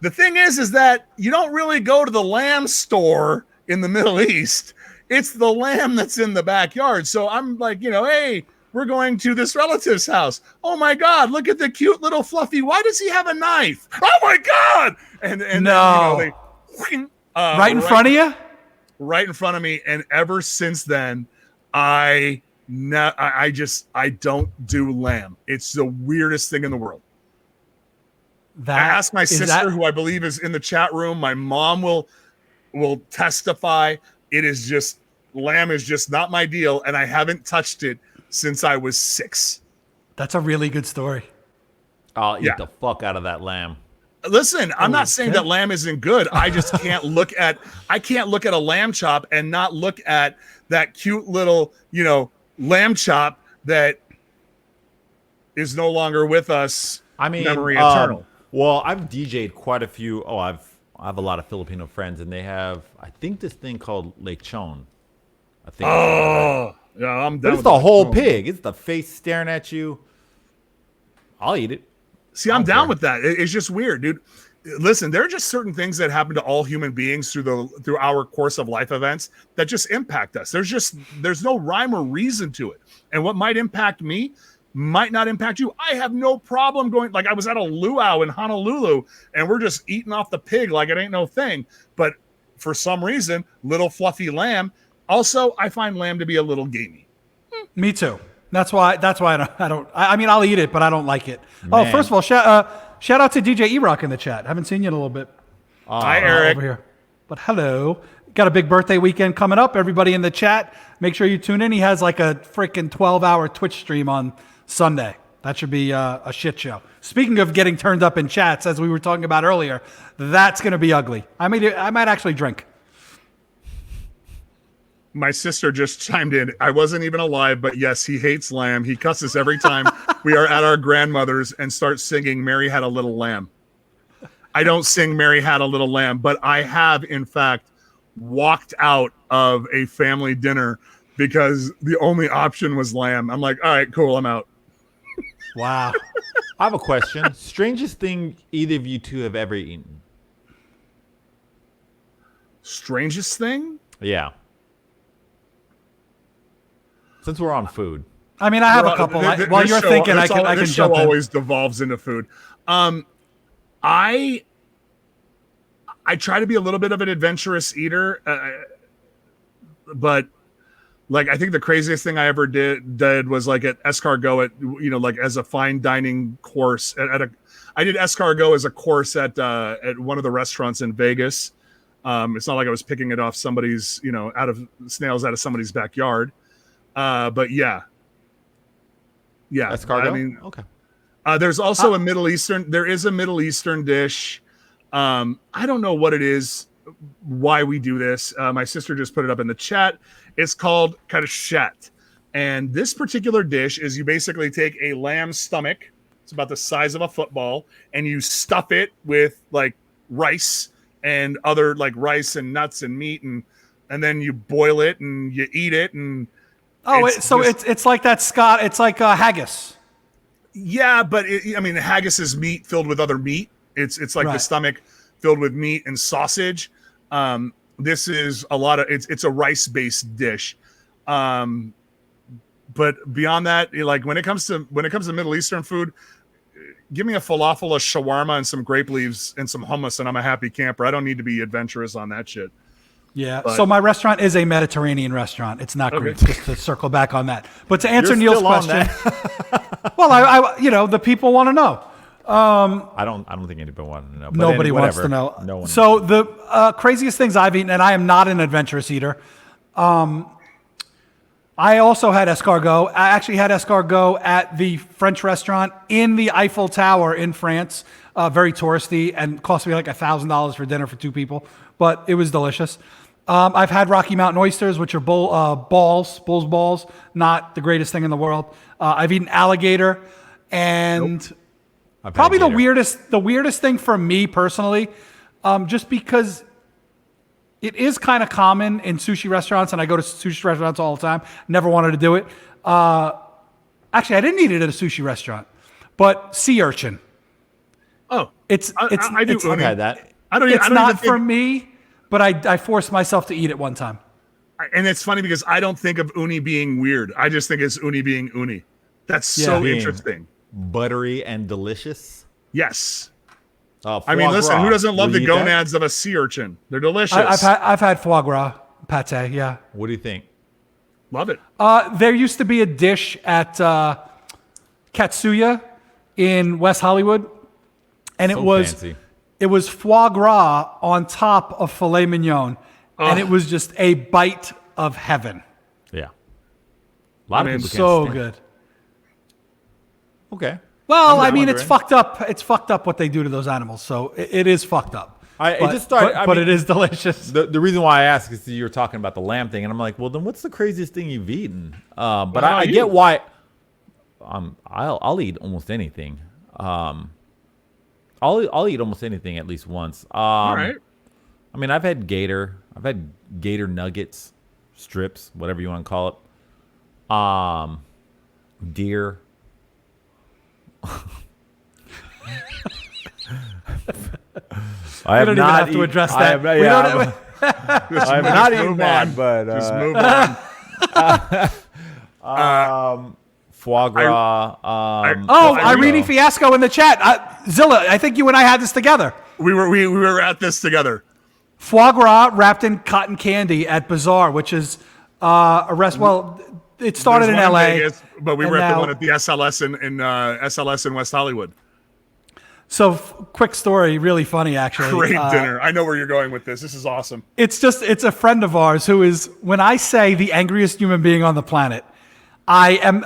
The thing is that you don't really go to the lamb store in the Middle East. It's the lamb that's in the backyard. So I'm like, hey, we're going to this relative's house. Oh my God, look at the cute little fluffy. Why does he have a knife? Oh my God. And no. Then, right in front of you? Right in front of me. And ever since then, I don't do lamb. It's the weirdest thing in the world. I asked my sister, who I believe is in the chat room. My mom will testify. It is just, lamb is just not my deal, and I haven't touched it since I was 6. That's a really good story. I'll eat the fuck out of that lamb. Listen, I'm not saying that lamb isn't good. I just can't look at a lamb chop and not look at that cute little, lamb chop that is no longer with us. I mean, memory eternal. Well, I've DJ'd quite a few. I have a lot of Filipino friends, and they have, I think, this thing called lechon. I think. Oh, yeah, I'm done. But it's the whole pig. It's the face staring at you. I'll eat it. See, I'm down with that. It's just weird, dude. Listen, there are just certain things that happen to all human beings through our course of life events that just impact us. There's no rhyme or reason to it. And what might impact me might not impact you. I have no problem going, like I was at a luau in Honolulu and we're just eating off the pig like it ain't no thing. But for some reason, little fluffy lamb. Also, I find lamb to be a little gamey. Me too. That's why I don't. I mean, I'll eat it, but I don't like it. Man. Oh, first of all, shout out to DJ E-Rock in the chat. Haven't seen you in a little bit. Hi, Eric. Over here. But hello. Got a big birthday weekend coming up. Everybody in the chat, make sure you tune in. He has like a freaking 12-hour Twitch stream on Sunday. That should be a shit show. Speaking of getting turned up in chats, as we were talking about earlier, that's going to be ugly. I might actually drink. My sister just chimed in. I wasn't even alive, but yes, he hates lamb. He cusses every time we are at our grandmother's and starts singing Mary Had a Little Lamb. I don't sing Mary Had a Little Lamb, but I have, in fact, walked out of a family dinner because the only option was lamb. I'm like, all right, cool, I'm out. Wow. I have a question. Strangest thing either of you two have ever eaten? Strangest thing? Yeah. Since we're on food. I mean, I have a couple. While you're thinking, I can this jump show in. always devolves into food. I try to be a little bit of an adventurous eater, but like I think the craziest thing I ever did was like at escargot like as a fine dining course I did escargot as a course at one of the restaurants in Vegas. It's not like I was picking it off somebody's, out of somebody's backyard. But yeah. Escargot? I mean, okay. there's also there is a Middle Eastern dish. I don't know what it is, why we do this. My sister just put it up in the chat. It's called karshet. And this particular dish is you basically take a lamb stomach. It's about the size of a football, and you stuff it with like rice and other like rice and nuts and meat, and then you boil it and you eat it. And it's like that, Scott. It's like haggis. yeah, but haggis is meat filled with other meat. It's like the Right. stomach filled with meat and sausage. This is it's a rice based dish. But beyond that, like when it comes to Middle Eastern food, give me a falafel, a shawarma, and some grape leaves and some hummus, and I'm a happy camper. I don't need to be adventurous on that shit. Yeah. But- So my restaurant is a Mediterranean restaurant. It's not Greek. Just to circle back on that. But to answer You're Neil's still on question, well, I the people want to know. I don't think anybody wanted to know. But Nobody wants whatever. to know. No one. So the craziest things I've eaten, and I am not an adventurous eater. I also had escargot. I actually had escargot at the French restaurant in the Eiffel Tower in France. Very touristy, and cost me like $1,000 for dinner for 2 people, but it was delicious. I've had Rocky Mountain oysters, which are bull's balls, not the greatest thing in the world. I've eaten alligator, and I've had probably the gator. weirdest thing for me personally, just because it is kind of common in sushi restaurants, and I go to sushi restaurants all the time. Never wanted to do it. Actually, I didn't eat it at a sushi restaurant, but sea urchin. Oh, It's I do. I've had that. it's I don't not even think, for me, but I forced myself to eat it one time. and it's funny because I don't think of uni being weird. I just think it's uni being uni. That's so Being interesting. Buttery and delicious. Yes. Foie Listen, gras. who doesn't love Will the you eat that? gonads of a sea urchin? They're delicious. I've had foie gras pate. Yeah. What do you think? Love it. There used to be a dish at Katsuya in West Hollywood, and So fancy. it was foie gras on top of filet mignon, and it was just a bite of heaven. Yeah. A lot mean, of people So can't stand it. good. Okay. Well, I'm I mean, it's wondering. fucked up. It's fucked up what they do to those animals. So it is fucked up. It But- just started. but it is delicious. The reason why I asked is you were talking about the lamb thing, and I'm like, well, then what's the craziest thing you've eaten? But How I about get you? why. I'll eat almost anything. I'll eat almost anything at least once. All right. I mean, I've had gator. I've had gator nuggets, strips, whatever you want to call it. Deer. I We don't even have to address that. We don't- I have not eaten move that, on. but Just move on. foie gras. Irene Fiasco in the chat. Zilla, I think you and I had this together. We were at this together. Foie gras wrapped in cotton candy at Bazaar, which is a rest. Well, it started There's in one L.A., Vegas, but we and were at the now- one at the SLS in SLS in West Hollywood. So, quick story, really funny actually. Great dinner. I know where you're going with this. This is awesome. It's a friend of ours who is, when I say the angriest human being on the planet, I am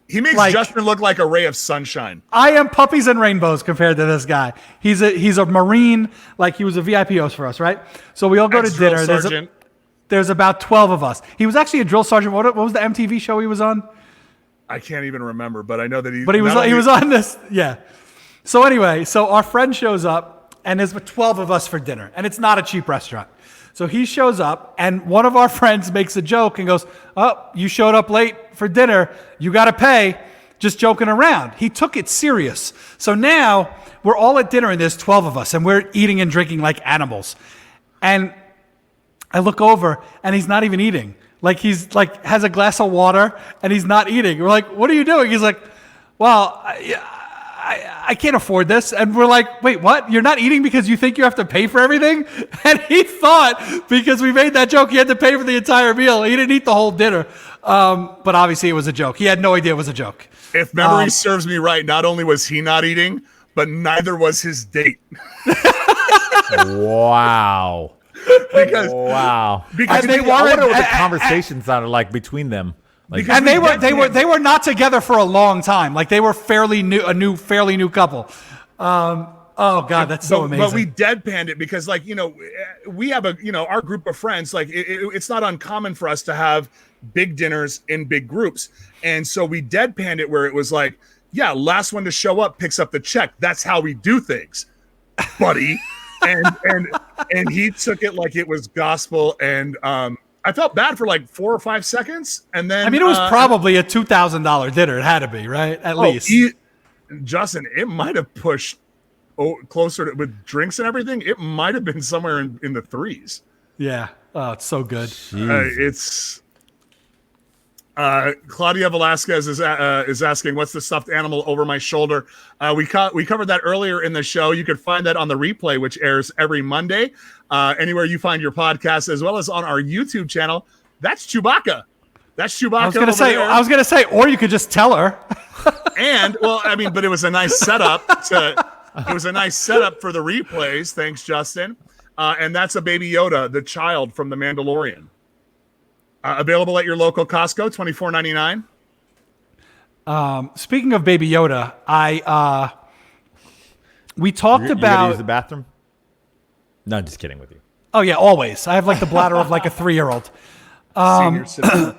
He makes Like- Justin look like a ray of sunshine. puppies and rainbows compared to this guy. He's a Marine, like he was a VIP host for us, right? So we all go to Ex-drill dinner. sergeant. There's about 12 of us. He was actually a drill sergeant. What was the MTV show he was on? I can't even remember, but I know that he. But he was not he only- was on this, yeah. So anyway, so our friend shows up, and there's 12 of us for dinner, and it's not a cheap restaurant. So he shows up, and one of our friends makes a joke and goes, "Oh, you showed up late for dinner. You got to pay." Just joking around. He took it serious. So now we're all at dinner, and there's 12 of us, and we're eating and drinking like animals. And I look over, and he's not even eating. Like he's like has a glass of water and he's not eating. We're like, "What are you doing?" He's like, "Well, I can't afford this." And we're like, "Wait, what? You're not eating because you think you have to pay for everything?" And he thought because we made that joke, he had to pay for the entire meal. He didn't eat the whole dinner. But obviously it was a joke. He had no idea it was a joke. If memory serves me right, not only was he not eating, but neither was his date. Wow. because Wow. because And they I wonder weren't- what the conversation sounded like between them. Like, Because- And they were not together for a long time. Like they were fairly new couple. Oh God, that's so amazing. But we deadpanned it because, like, we have our group of friends. Like, it's not uncommon for us to have big dinners in big groups, and so we deadpanned it where it was like, yeah, last one to show up picks up the check. That's how we do things, buddy. and he took it like it was gospel, and I felt bad for like 4 or 5 seconds, and then I mean, it was probably a $2,000 dinner. It had to be, right? At least. Justin, it might have pushed closer to, with drinks and everything. It might have been somewhere in the threes. Yeah. Oh, it's so good. It's Claudia Velasquez is asking, what's the stuffed animal over my shoulder? We covered that earlier in the show. You can find that on the replay, which airs every Monday, anywhere you find your podcast, as well as on our YouTube channel. That's Chewbacca. That's Chewbacca. I was gonna say, or you could just tell her. And well, I mean, but it was a nice setup for the replays. Thanks, Justin. And that's a Baby Yoda, the child from The Mandalorian. Available at your local Costco, $24.99. Speaking of Baby Yoda, we talked you gotta use the about. bathroom? No, just kidding with you. Oh yeah, always. I have like the bladder of like a 3-year-old. Senior citizen.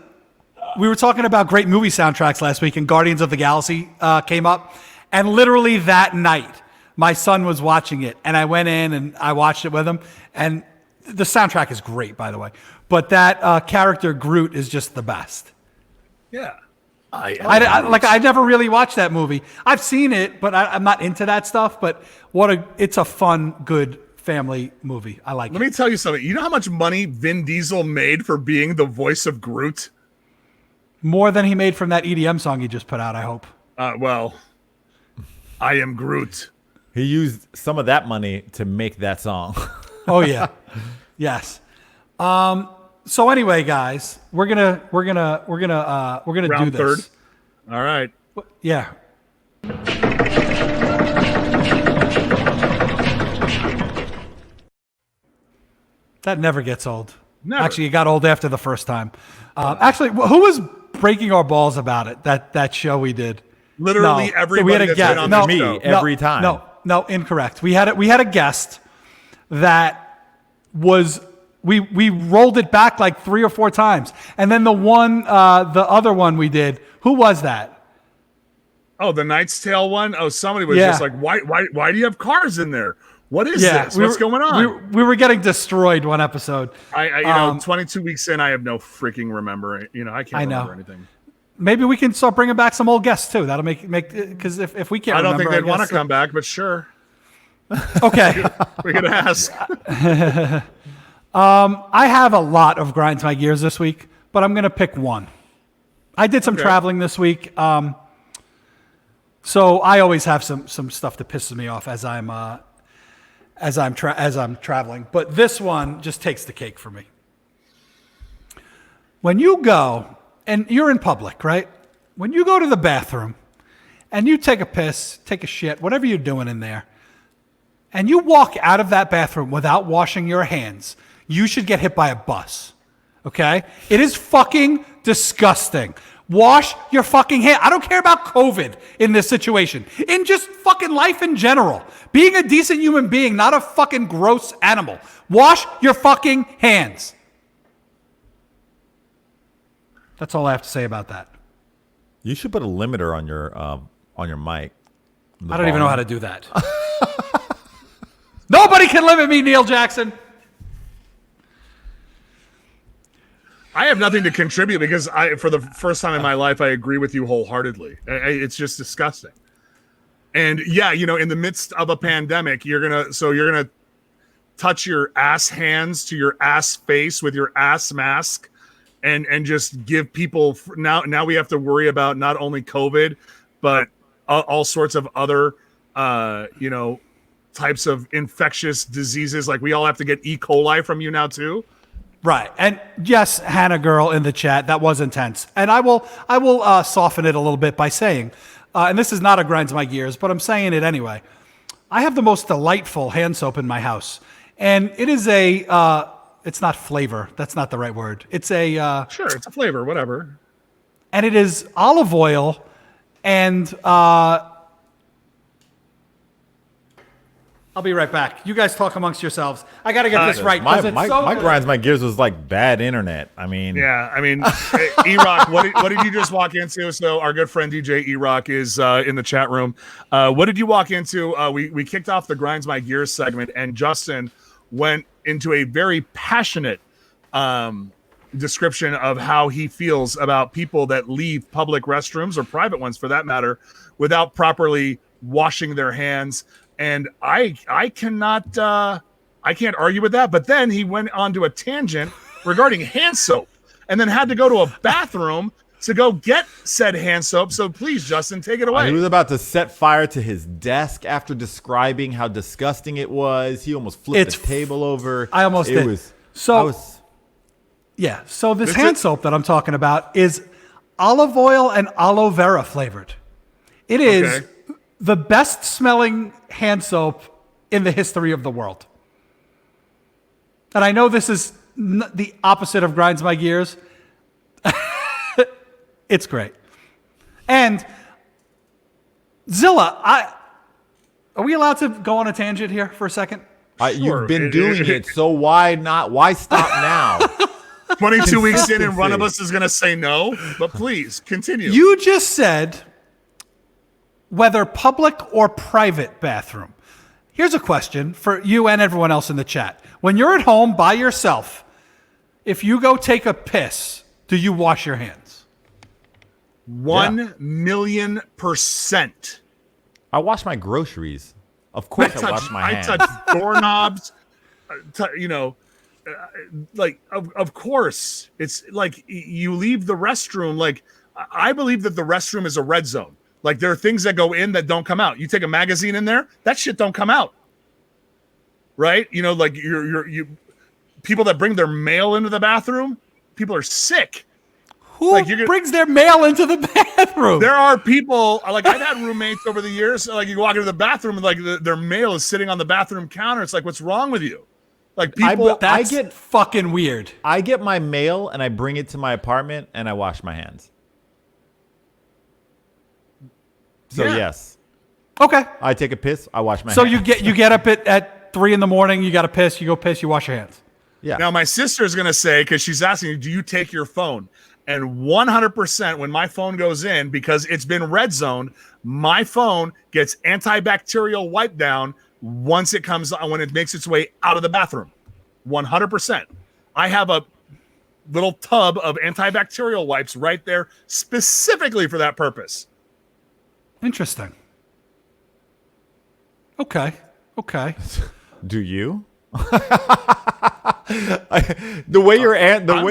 We were talking about great movie soundtracks last week, and Guardians of the Galaxy came up. And literally that night, my son was watching it, and I went in and I watched it with him. And the soundtrack is great, by the way. But that character Groot is just the best. Yeah. I never really watched that movie. I've seen it, but I'm not into that stuff. But it's a fun, good family movie. I like it. Let me tell you something. You know how much money Vin Diesel made for being the voice of Groot? More than he made from that EDM song he just put out, I hope. Well, I am Groot. He used some of that money to make that song. Oh yeah. Yes. So anyway, guys, we're gonna do Round this. third. All right. Yeah. That never gets old. Never. Actually, it got old after the first time. Actually, who was breaking our balls about it? That show we did. Literally No, everybody we had a that's guest. been on No, this me. show. Every time. No, incorrect. We had a guest that was we rolled it back like 3 or 4 times, and then the other one we did. Who was that? Oh, the Knight's Tale one? Oh, somebody was Yeah. just like, why do you have cars in there? What is this? What's going on? We were getting destroyed one episode. I 22 weeks in, I have no freaking remembering. I can't remember anything. Maybe we can start bringing back some old guests too. That'll make because if we can't, I don't think remember, they'd want to guess- come back, but sure. Okay. We could ask. I have a lot of grinds my gears this week, but I'm gonna pick one. I did some traveling this week, so I always have some stuff that pisses me off as I'm traveling. But this one just takes the cake for me. When you go and you're in public, right? When you go to the bathroom and you take a piss, take a shit, whatever you're doing in there, and you walk out of that bathroom without washing your hands, you should get hit by a bus. Okay? It is fucking disgusting. Wash your fucking hands. I don't care about COVID in this situation. In just fucking life in general. Being a decent human being, not a fucking gross animal. Wash your fucking hands. That's all I have to say about that. You should put a limiter on your mic. I don't even know how to do that. Nobody can limit me, Neil Jackson. I have nothing to contribute because for the first time in my life, I agree with you wholeheartedly. It's just disgusting. And yeah, in the midst of a pandemic, you're gonna touch your ass hands to your ass face with your ass mask, and just give people now we have to worry about not only COVID, but all sorts of other types of infectious diseases. Like we all have to get E. coli from you now too. Right. And yes, Hannah girl in the chat, that was intense. And I will soften it a little bit by saying, and this is not a grinds my gears, but I'm saying it anyway. I have the most delightful hand soap in my house, and it is a. It's not flavor. That's not the right word. It's a. Sure, it's a flavor, whatever. And it is olive oil, and I'll be right back. You guys talk amongst yourselves. I got to get this right. 'cause My it's so good. grinds my gears was like bad internet. I mean, Yeah, I mean, E-Rock, what did you just walk into? So our good friend DJ E-Rock is in the chat room. What did you walk into? We kicked off the Grinds My Gears segment, and Justin went into a very passionate description of how he feels about people that leave public restrooms, or private ones for that matter, without properly washing their hands. And I cannot I can't argue with that. But then he went on to a tangent regarding hand soap, and then had to go to a bathroom to go get said hand soap. So please, Justin, take it away. he was about to set fire to his desk after describing how disgusting it was. He almost flipped the table over. I almost it did. Was, So- I was, Yeah. So this hand soap that I'm talking about is olive oil and aloe vera flavored. It is Okay. the best smelling hand soap in the history of the world. And I know this is the opposite of Grinds My Gears. It's great. And Zilla, are we allowed to go on a tangent here for a second? Sure. you've been doing it, so why not? Why stop now? 22 weeks in, and one of us is going to say no. But please continue. You just said whether public or private bathroom. Here's a question for you and everyone else in the chat. When you're at home by yourself, if you go take a piss, do you wash your hands? 1,000,000%. I wash my groceries. Of course, I wash my hands. I touch doorknobs. Of course, it's like you leave the restroom. Like, I believe that the restroom is a red zone. Like, there are things that go in that don't come out. You take a magazine in there, that shit don't come out. Right? You know, like you people that bring their mail into the bathroom, people are sick. Who Like, you're gonna- brings their mail into the bathroom? There are people, like, I've had roommates over the years, like, you walk into the bathroom and like their mail is sitting on the bathroom counter. It's like, what's wrong with you? Like, people, That's get- fucking weird. I get my mail and I bring it to my apartment and I wash my hands. So Yeah. yes, Okay. I take a piss. I wash my So hands. you get up at 3 a.m, you got to piss, you go piss, you wash your hands. Yeah. Now, my sister is going to say, because she's asking you, do you take your phone? And 100% when my phone goes in, because it's been red zoned, my phone gets antibacterial wipe down once it comes on, when it makes its way out of the bathroom. 100%. I have a little tub of antibacterial wipes right there specifically for that purpose. Interesting. Okay. Do you? The way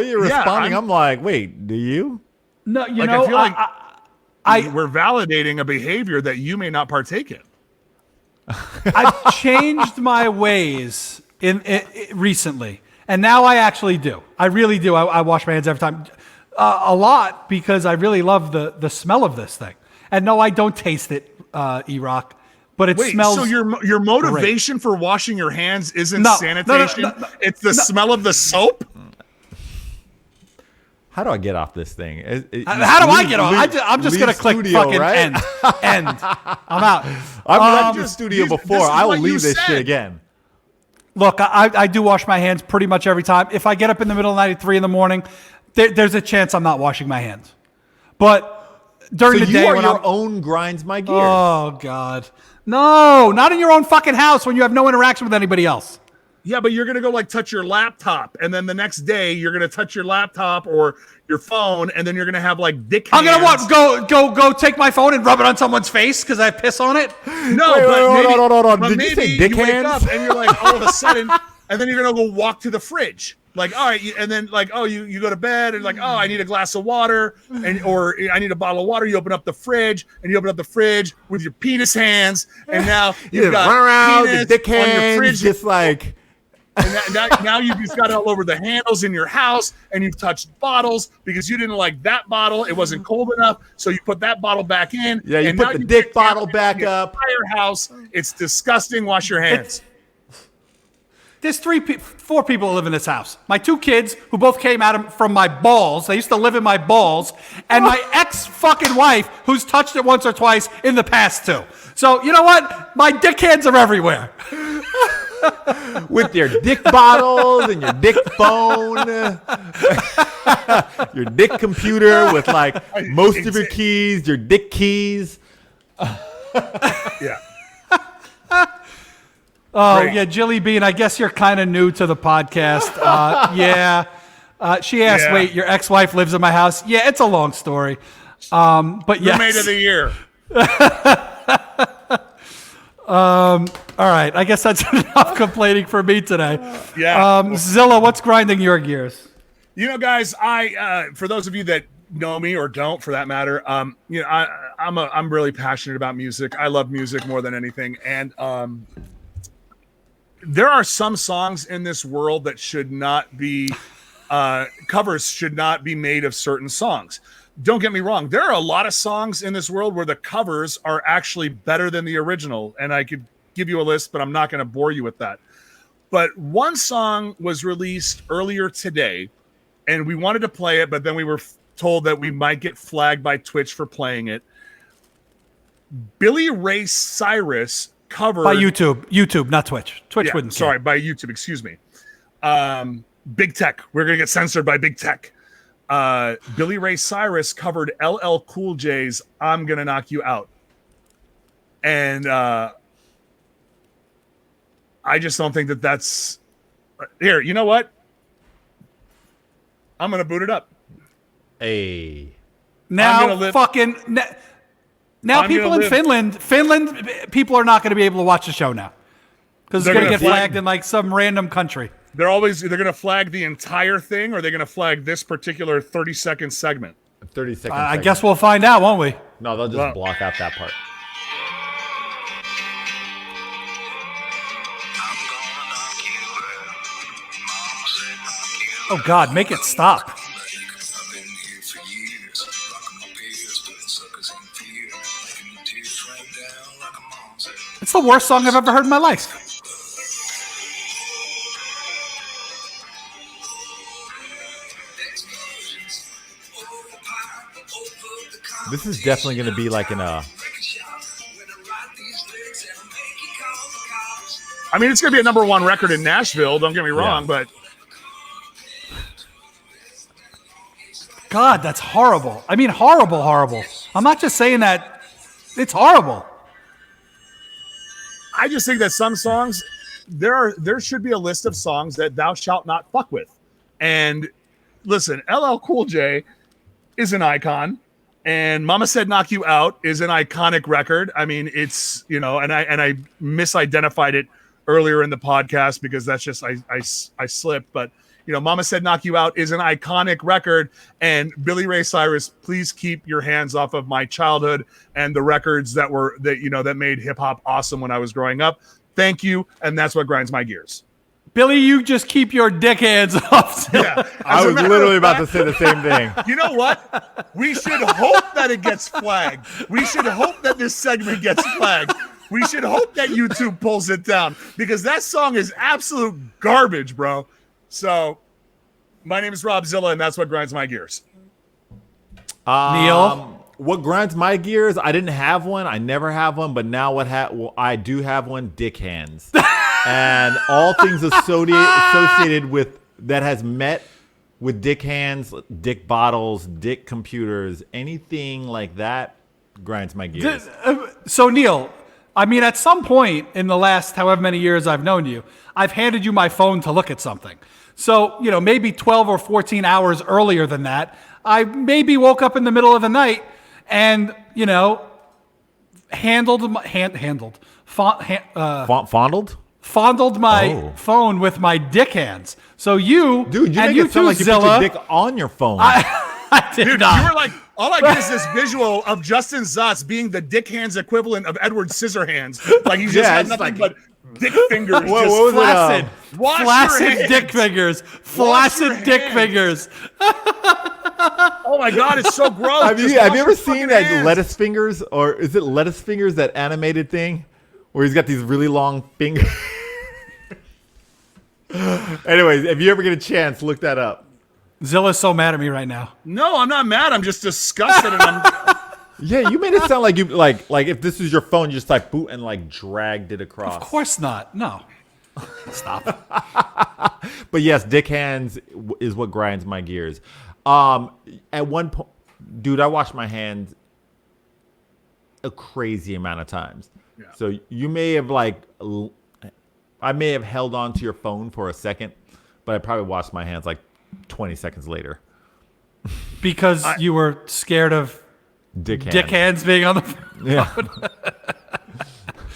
you're responding, I'm like, wait, do you? No, you Like, know, I feel like I we're validating a behavior that you may not partake in. I've changed my ways in recently, and now I actually do. I really do. I wash my hands every time, a lot, because I really love the smell of this thing. And no, I don't taste it, E-Rock, but it Wait, smells. so your motivation for washing your hands isn't No, sanitation? no. It's the smell of the soap? How do I get off this thing? How do I get on? I'm just gonna click studio, fucking right? end. End. I'm out. I've left the studio this before. is I will what you leave this said. shit again. Look, I do wash my hands pretty much every time. If I get up in the middle of the night at 3 a.m, there's a chance I'm not washing my hands. But during So the you day are when your I'm, own grinds my gears. oh God, no, not in your own fucking house when you have no interaction with anybody else. Yeah, but you're gonna go like touch your laptop, and then the next day you're gonna touch your laptop or your phone, and then you're gonna have like dick I'm gonna hands. what? Go take my phone and rub it on someone's face because I piss on it. No, Wait, but hold maybe, on. but Did you maybe say dick wake hands? up and you're like all of a sudden, and then you're gonna go walk to the fridge. Like, all right, and then like, oh, you go to bed and like, oh, I need a glass of water, or I need a bottle of water. You open up the fridge and you open up the fridge with your penis hands, and now You you've just got run around penis the dick on your hands, fridge. just like And now you've just got it all over the handles in your house, and you've touched bottles because you didn't like that bottle. It wasn't cold enough, so you put that bottle back in. Yeah, you and put now the dick bottle get back the up. Entire house. It's disgusting. Wash your hands. There's 4 people who live in this house. My 2 kids, who both came from my balls. They used to live in my balls. And my ex-fucking wife, who's touched it once or twice in the past, too. So, you know what? My dick hands are everywhere. With your dick bottles and your dick phone, your dick computer with like most of your keys, your dick keys. Yeah. Oh, Great. yeah, Jilly Bean, I guess you're kind of new to the podcast. Yeah. She asked, Yeah. wait, your ex-wife lives in my house? Yeah, it's a long story. But yes. Roommate of the year. All right, I guess that's enough complaining for me today. Yeah. Zilla, what's grinding your gears? You know, guys, I for those of you that know me or don't, for that matter, you know, I'm really passionate about music. I love music more than anything, and there are some songs in this world that should not be covers should not be made of certain songs. Don't get me wrong. There are a lot of songs in this world where the covers are actually better than the original, and I could give you a list, but I'm not going to bore you with that. But one song was released earlier today, and we wanted to play it, but then we were told that we might get flagged by Twitch for playing it. Billy Ray Cyrus covered By YouTube, not Twitch. Twitch yeah, wouldn't care. sorry, by YouTube, excuse me. Big Tech. We're gonna get censored by Big Tech. Billy Ray Cyrus covered LL Cool J's "I'm Gonna Knock You Out," and I just don't think that that's here. You know what? I'm gonna boot it up. Hey. Now, gonna live- now I'm people gonna in live- Finland, people are not going to be able to watch the show now because it's They're going to gonna get flag- flagged in like some random country. They're gonna flag the entire thing, or they're gonna flag this particular 30-second segment. 30 seconds. I guess we'll find out, won't we? No, they'll just Well- block out that part. Oh God, make it stop. It's the worst song I've ever heard in my life. This is definitely going to be like in a. I mean, it's gonna be a #1 record in Nashville. Don't get me wrong, Yeah. but God, that's horrible. I mean, horrible, horrible. I'm not just saying that. It's horrible. I just think that some songs there should be a list of songs that thou shalt not fuck with. And listen, LL Cool J is an icon, and Mama Said Knock You Out is an iconic record. I mean, it's, you know, and I misidentified it earlier in the podcast because that's just I slipped, but you know, Mama Said Knock You Out is an iconic record, and Billy Ray Cyrus, please keep your hands off of my childhood and the records that made hip hop awesome when I was growing up. Thank you, and that's what grinds my gears. Billy, you just keep your dick hands off. Yeah, I as a was matter literally of about to fact, say the same thing. You know what? We should hope that it gets flagged. We should hope that this segment gets flagged. We should hope that YouTube pulls it down because that song is absolute garbage, bro. So, my name is Rob Zilla, and that's what grinds my gears. Neil? What grinds my gears? I didn't have one. I never have one, but now I do have one. Dick hands, and all things associated with that has met with dick hands, dick bottles, dick computers, anything like that grinds my gears. So, Neil, I mean, at some point in the last however many years I've known you, I've handed you my phone to look at something. So, you know, maybe 12 or 14 hours earlier than that, I maybe woke up in the middle of the night and, you know, fondled my phone with my dick hands. So you, Dude, you and make you it sound like you put Zilla, your dick on your phone. I did Dude, not. you were like, all I get is this visual of Justin Zotz being the dick hands equivalent of Edward Scissorhands. Like he's just Yeah, had it's nothing like- but dick fingers. What just was it? Flaccid. Wash your Flaccid hands. dick fingers. Wash your Flaccid dick hands. fingers. Oh my god, it's so gross. Have you Just have wash you ever your seen fucking that hands. Lettuce Fingers, or is it Lettuce Fingers, that animated thing where he's got these really long fingers? Anyways, if you ever get a chance, look that up. Zilla's so mad at me right now. No, I'm not mad. I'm just disgusted, and I'm. Yeah, you made it sound like you like if this is your phone, you just like boot and like dragged it across. Of course not. No. Stop. But yes, dick hands is what grinds my gears. At one point, dude, I washed my hands a crazy amount of times. Yeah. So you may have I may have held on to your phone for a second, but I probably washed my hands like 20 seconds later. Because you were scared of Dick hands. dick hands being on the. Yeah.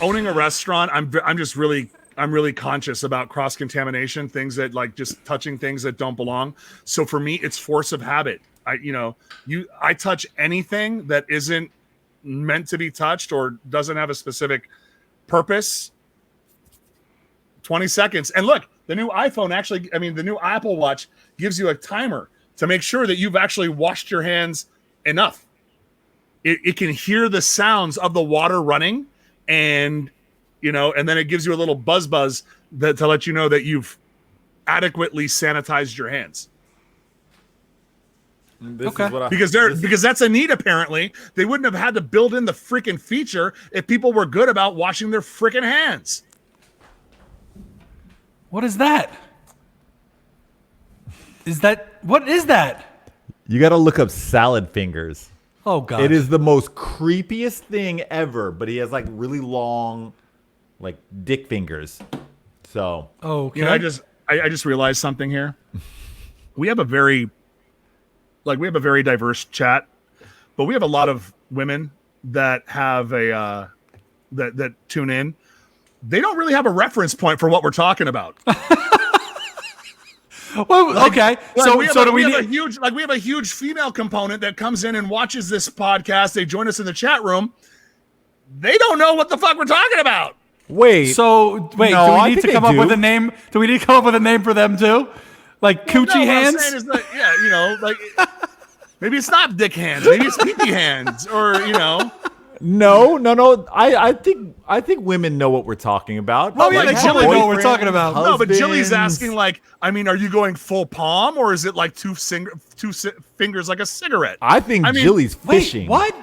Owning a restaurant, I'm really conscious about cross contamination, things that like just touching things that don't belong. So for me, it's force of habit. I touch anything that isn't meant to be touched or doesn't have a specific purpose. 20 seconds. And look, the new the new Apple Watch gives you a timer to make sure that you've actually washed your hands enough. It can hear the sounds of the water running, and then it gives you a little buzz to let you know that you've adequately sanitized your hands. Okay. Because that's a need. Apparently, they wouldn't have had to build in the freaking feature if people were good about washing their freaking hands. What is that? What is that? You got to look up salad fingers. Oh, God. It is the most creepiest thing ever, but he has like really long, like dick fingers. So, Okay. I just realized something here. We have a very diverse chat, but we have a lot of women that have that tune in. They don't really have a reference point for what we're talking about. Well, okay. So we have a a huge female component that comes in and watches this podcast. They join us in the chat room. They don't know what the fuck we're talking about. wait. So wait, No, do I we need think to come they up with do. a name? Do we need to come up with a name for them too? Like coochie No, what I'm hands? saying is that, maybe it's not dick hands. Maybe it's pee hands, or No. I think women know what we're talking about. Oh, yeah, Like, they have totally know what we're boyfriends, talking about. No, but Jilly's husbands. asking are you going full palm, or is it like two fingers like a cigarette? I think Jilly's Wait, fishing. what?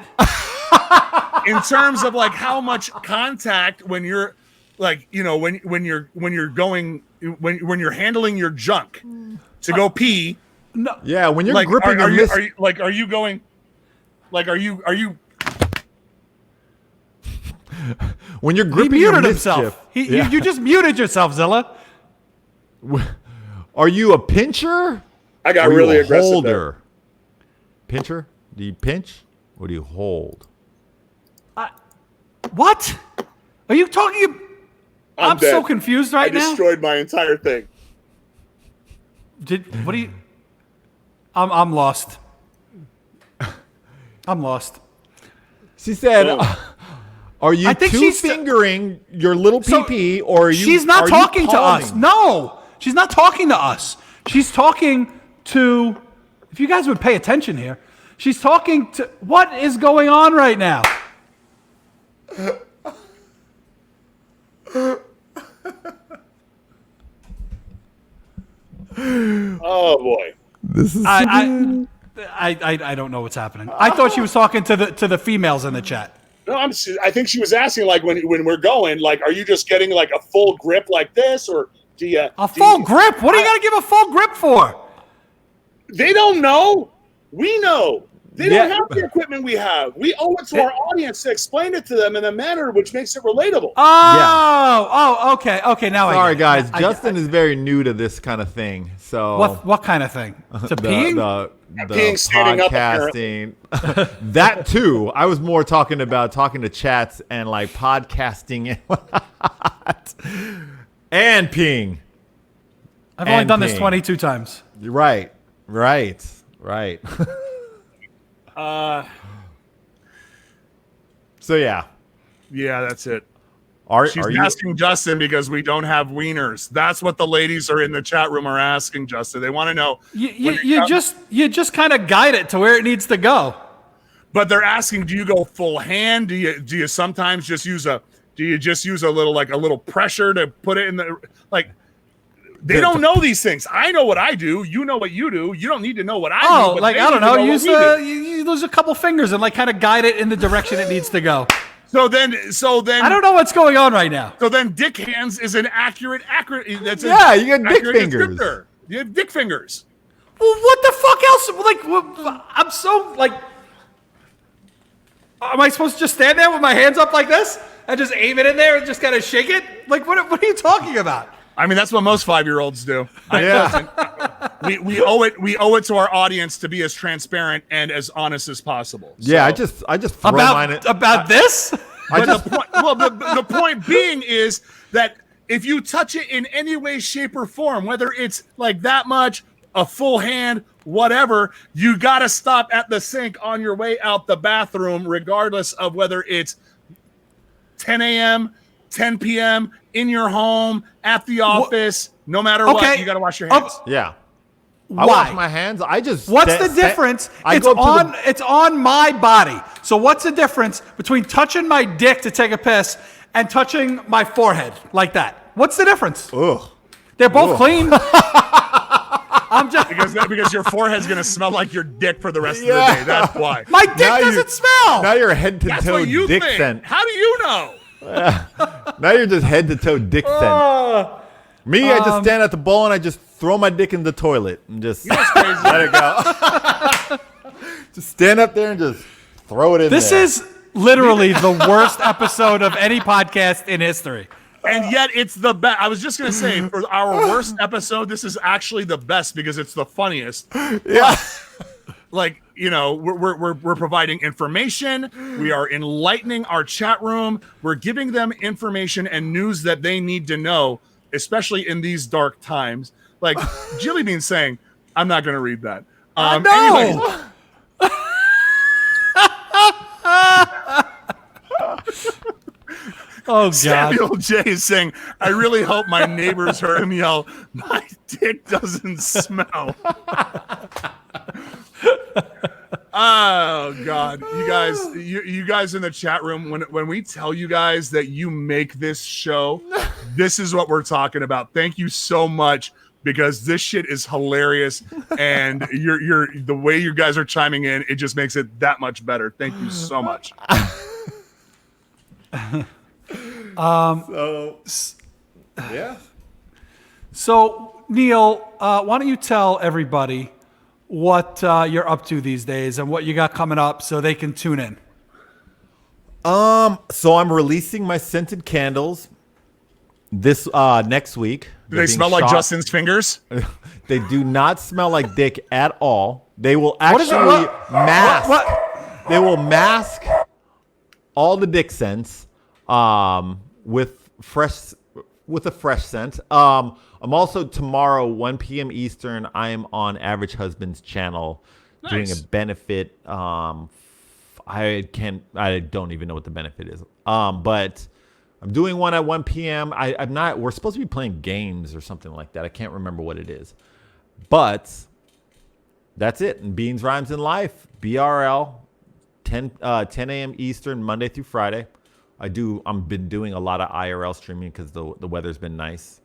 In terms of like how much contact when you're when you're handling your junk to go pee. Yeah, when you're Like, gripping are your you are you going? Like, are you? when you're He gripping your muted mischief. himself. Yeah. You just muted yourself, Zilla. Are you a pincher? I got Or are you really a aggressive holder? there. Pincher? Do you pinch or do you hold? What? Are you talking? I'm so dead. confused I right now. destroyed my entire thing. What do you? I'm lost. I'm lost. She said, "Are you I think two she's- fingering your little So, pee or are you?" She's not are you talking to us. palming? No, she's not talking to us. She's talking to. If you guys would pay attention here, she's talking to. What is going on right now? Oh boy. This is I don't know what's happening. I thought she was talking to the females in the chat. No, I think she was asking like when we're going, like, are you just getting like a full grip like this, or do you A full grip? What do you got to give a full grip for? They don't know. We know. They Yeah. don't have the equipment we have. We owe it to our audience to explain it to them in a manner which makes it relatable. Oh, okay. Now I Sorry, get it. guys. I- Justin is very new to this kind of thing. So What kind of thing? To peeing? the Peeing standing up, apparently. podcasting. That too. I was more talking to chats and like podcasting and peeing. I've only and done this peeing. 22 times. Right. So yeah. Yeah, that's it. She's are you asking Justin because we don't have wieners. That's what the ladies are in the chat room are asking, Justin. They want to know. You just kind of guide it to where it needs to go. But they're asking, do you go full hand? Do you sometimes just use a little pressure to put it in the like? They don't know these things. I know what I do. You know what you do. You don't need to know what I do. Oh, but like they I don't need to know. what we do. You lose a couple fingers and like kind of guide it in the direction it needs to go. So then I don't know what's going on right now. So then dick hands is an accurate. That's you got dick accurate fingers. descriptor. You have dick fingers. Well, what the fuck else? Like, I'm so like. Am I supposed to just stand there with my hands up like this and just aim it in there and just kind of shake it? Like, what are you talking about? I mean, that's what most 5-year-olds do. We owe it to our audience to be as transparent and as honest as possible. Yeah, So- I just throw mine in. About this? the point being is that if you touch it in any way, shape, or form, whether it's like that much, a full hand, whatever, you got to stop at the sink on your way out the bathroom, regardless of whether it's 10 a.m., 10 p.m., in your home, at the office, no matter what, you got to wash your hands. Yeah. Why? I wash my hands. I just. What's the difference? It's on my body. So what's the difference between touching my dick to take a piss and touching my forehead like that? What's the difference? Ugh. They're both clean. I'm just because your forehead's gonna smell like your dick for the rest of the day. That's why. my dick doesn't smell. Now you're head to That's toe what you dick think. scent. How do you know? Now you're just head to toe dick scent. Me, I just stand at the bowl and I just throw my dick in the toilet and just let it go. Just stand up there and just throw it in This there. is literally the worst episode of any podcast in history. And yet it's the best. I was just gonna say, for our worst episode, this is actually the best because it's the funniest. Yeah. Like, you know, we're providing information. We are enlightening our chat room. We're giving them information and news that they need to know, especially in these dark times. Like Jilly Bean saying, "I'm not going to read that." No. Oh God! Samuel J is saying, "I really hope my neighbors heard him yell, 'My dick doesn't smell.'" Oh God, you guys in the chat room, when we tell you guys that you make this show, this is what we're talking about. Thank you so much, because this shit is hilarious, and you're the way you guys are chiming in, it just makes it that much better. Thank you so much. So Neil, why don't you tell everybody what you're up to these days and what you got coming up so they can tune in? So I'm releasing my scented candles this next week. Do they smell like Justin's fingers? They do not smell like dick at all. They will What is it? actually What? mask. What? They will mask all the dick scents with a fresh scent. I'm also tomorrow 1 p.m. Eastern. I am on Average Husband's channel doing a benefit. I don't even know what the benefit is. But I'm doing one at 1 p.m. I'm not. We're supposed to be playing games or something like that. I can't remember what it is. But that's it. And Beans, Rhymes, and Life, BRL, 10 a.m. Eastern, Monday through Friday. I've been doing a lot of IRL streaming because the weather's been nice.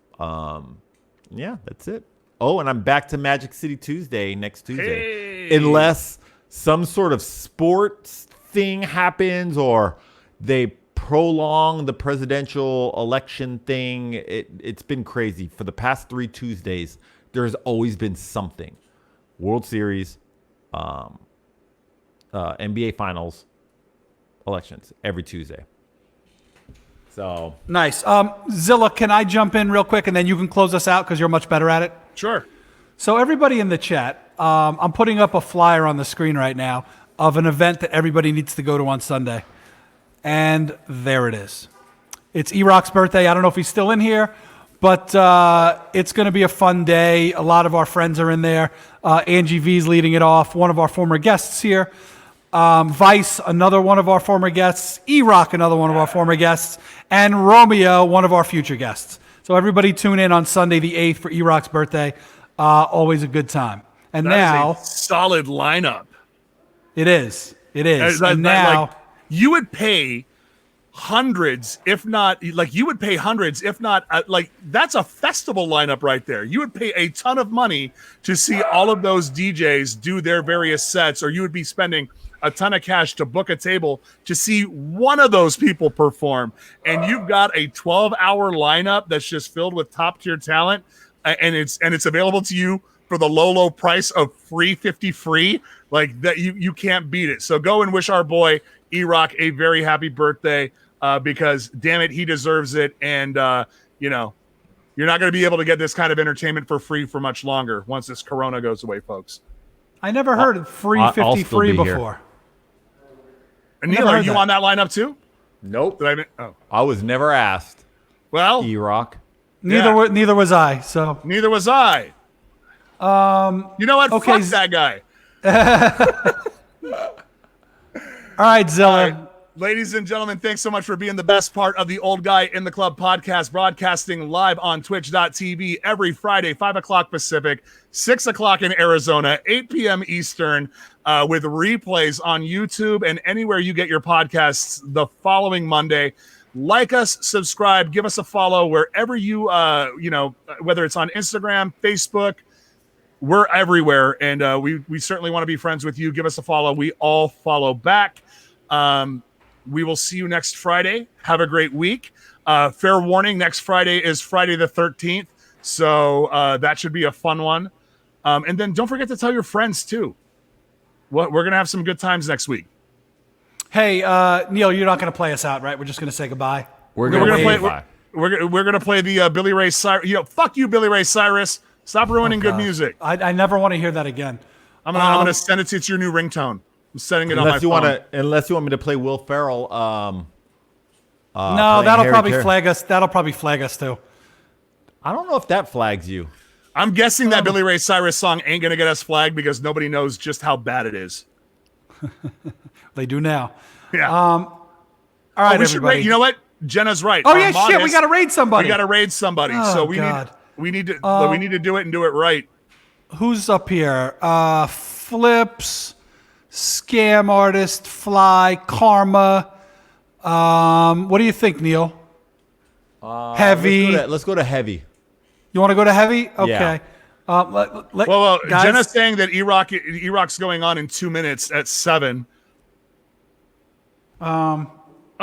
Yeah, that's it. Oh, and I'm back to Magic City Tuesday next Tuesday. Hey. Unless some sort of sports thing happens or they prolong the presidential election thing. It's been crazy. For the past 3 Tuesdays, there's always been something. World Series, NBA Finals, elections every Tuesday. So Nice. Zilla, can I jump in real quick and then you can close us out because you're much better at it? Sure. So everybody in the chat, I'm putting up a flyer on the screen right now of an event that everybody needs to go to on Sunday. And there it is. It's E-Rock's birthday. I don't know if he's still in here, but it's going to be a fun day. A lot of our friends are in there. Angie V's leading it off, one of our former guests here. Vice, another one of our former guests, E-Rock, another one of our former guests, and Romeo, one of our future guests. So everybody tune in on Sunday the 8th for E-Rock's birthday. Always a good time. And That now is a solid lineup. it is. It is. That- And that, now like, you would pay hundreds, if not like that's a festival lineup right there. You would pay a ton of money to see all of those DJs do their various sets, or you would be spending a ton of cash to book a table to see one of those people perform. And you've got a 12-hour lineup that's just filled with top-tier talent, and it's available to you for the low price of free. Like that, you can't beat it. So go and wish our boy E-Rock a very happy birthday, because damn it, he deserves it. And you're not going to be able to get this kind of entertainment for free for much longer once this Corona goes away, folks. I never heard of free I'll 50 still free be here. before. And Never Neil, are heard you that. on that lineup too? Nope. Oh, I was never asked. well, E-Rock. Neither was I. So neither was I. You know what? okay, Fuck that guy. all right, Zilla. All right. Ladies and gentlemen, thanks so much for being the best part of the Old Guy in the Club podcast, broadcasting live on twitch.tv every Friday, 5 o'clock Pacific, 6 o'clock in Arizona, 8 p.m. Eastern, with replays on YouTube and anywhere you get your podcasts the following Monday. Like us, subscribe, give us a follow wherever you, whether it's on Instagram, Facebook, we're everywhere. And we certainly want to be friends with you. Give us a follow. We all follow back. We will see you next Friday. Have a great week. Fair warning, next Friday is Friday the 13th. So that should be a fun one. And then don't forget to tell your friends too. We're going to have some good times next week. Hey, Neil, you're not going to play us out, right? We're just going to say goodbye. We're We're gonna gonna play. play. We're gonna play the Billy Ray Cyrus. Fuck you, Billy Ray Cyrus. Stop ruining good music. I never want to hear that again. I'm gonna send it to it's your new ringtone. I'm setting it Unless you on my want phone. to, unless you want me to play Will Ferrell. No, playing that'll Harry probably Carey. flag us. That'll probably flag us too. I don't know if that flags you. I'm guessing that Billy Ray Cyrus song ain't gonna get us flagged because nobody knows just how bad it is. They do now. Yeah. All right, we should everybody. rate. You know what? Jenna's right. Oh yeah, shit. We got to raid somebody. We got to raid somebody. Oh, so God. we need to do it and do it right. Who's up here? Flips, Scam Artist, Fly, Karma. What do you think, Neil? Heavy. Let's go to heavy. You want to go to heavy? Okay. Yeah. Well, guys, Jenna's saying that E-Rock's going on in 2 minutes at 7. All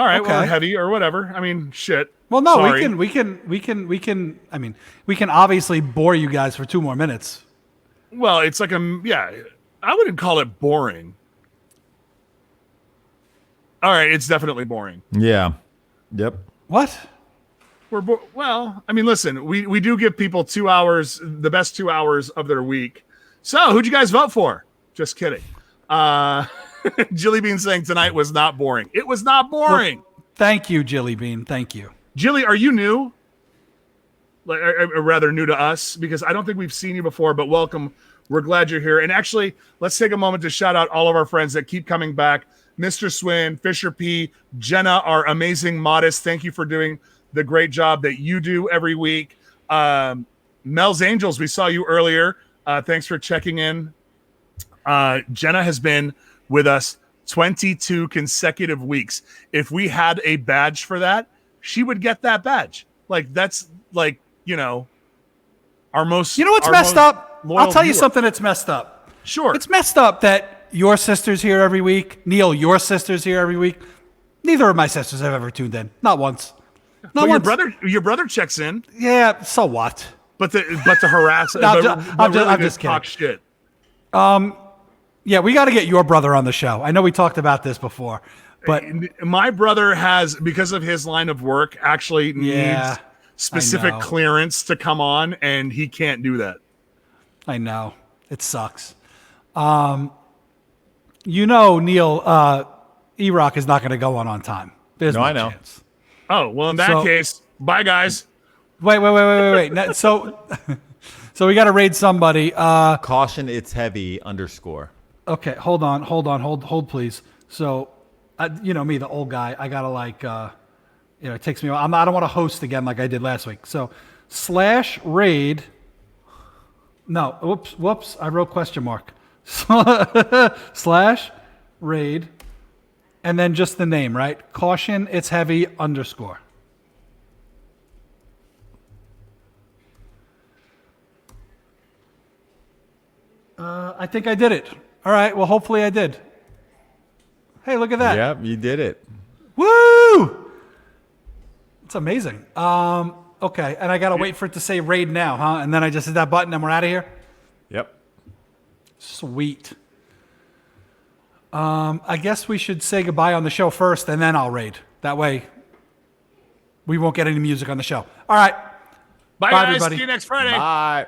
right, okay. well, heavy or whatever. I mean, shit. well, no, Sorry. we can. I mean, we can obviously bore you guys for 2 more minutes. Well, it's like I wouldn't call it boring. All right, it's definitely boring. Yeah. Yep. What? Well, I mean, listen, we do give people 2 hours, the best 2 hours of their week. So, who'd you guys vote for? Just kidding. Jilly Bean saying tonight was not boring. It was not boring. Thank you, Jilly Bean. Thank you. Jilly, are you new? Like, or rather new to us, because I don't think we've seen you before, but welcome. We're glad you're here. And actually, let's take a moment to shout out all of our friends that keep coming back. Mr. Swin, Fisher P, Jenna, our amazing Modest. Thank you for doing the great job that you do every week. Mel's Angels, we saw you earlier. Thanks for checking in. Jenna has been with us 22 consecutive weeks. If we had a badge for that, she would get that badge. Like, that's like, our most. You know what's our messed most up? loyal I'll tell you viewer. something that's messed up. Sure. It's messed up that your sister's here every week. Neil, your sister's here every week. Neither of my sisters have ever tuned in. Not once. Not Well, once. your brother checks in, Yeah, so what? but to harass. No, but I'm really just to talk kidding. shit. Yeah, we got to get your brother on the show. I know we talked about this before, but My brother has, because of his line of work, actually needs Yeah, specific I know. clearance to come on, and he can't do that. I know it sucks. Neil, E-Rock is not going to go on time. There's no I know. chance. Oh, well, in that So- case, bye, guys. Wait. So we got to raid somebody. Caution, it's heavy _. Okay, hold, please. So, you know me, the old guy. I gotta it takes me. I don't want to host again like I did last week. So, /raid. No, whoops. I wrote question mark. /raid, and then just the name, right? Caution, it's heavy _ I think I did it. All right. Well, hopefully I did. Hey, look at that. Yep, you did it. Woo! It's amazing. Okay. And I got to wait for it to say raid now, huh? And then I just hit that button and we're out of here? Yep. Sweet. I guess we should say goodbye on the show first and then I'll raid. That way we won't get any music on the show. All right. Bye, Bye guys. everybody. See you next Friday. Bye.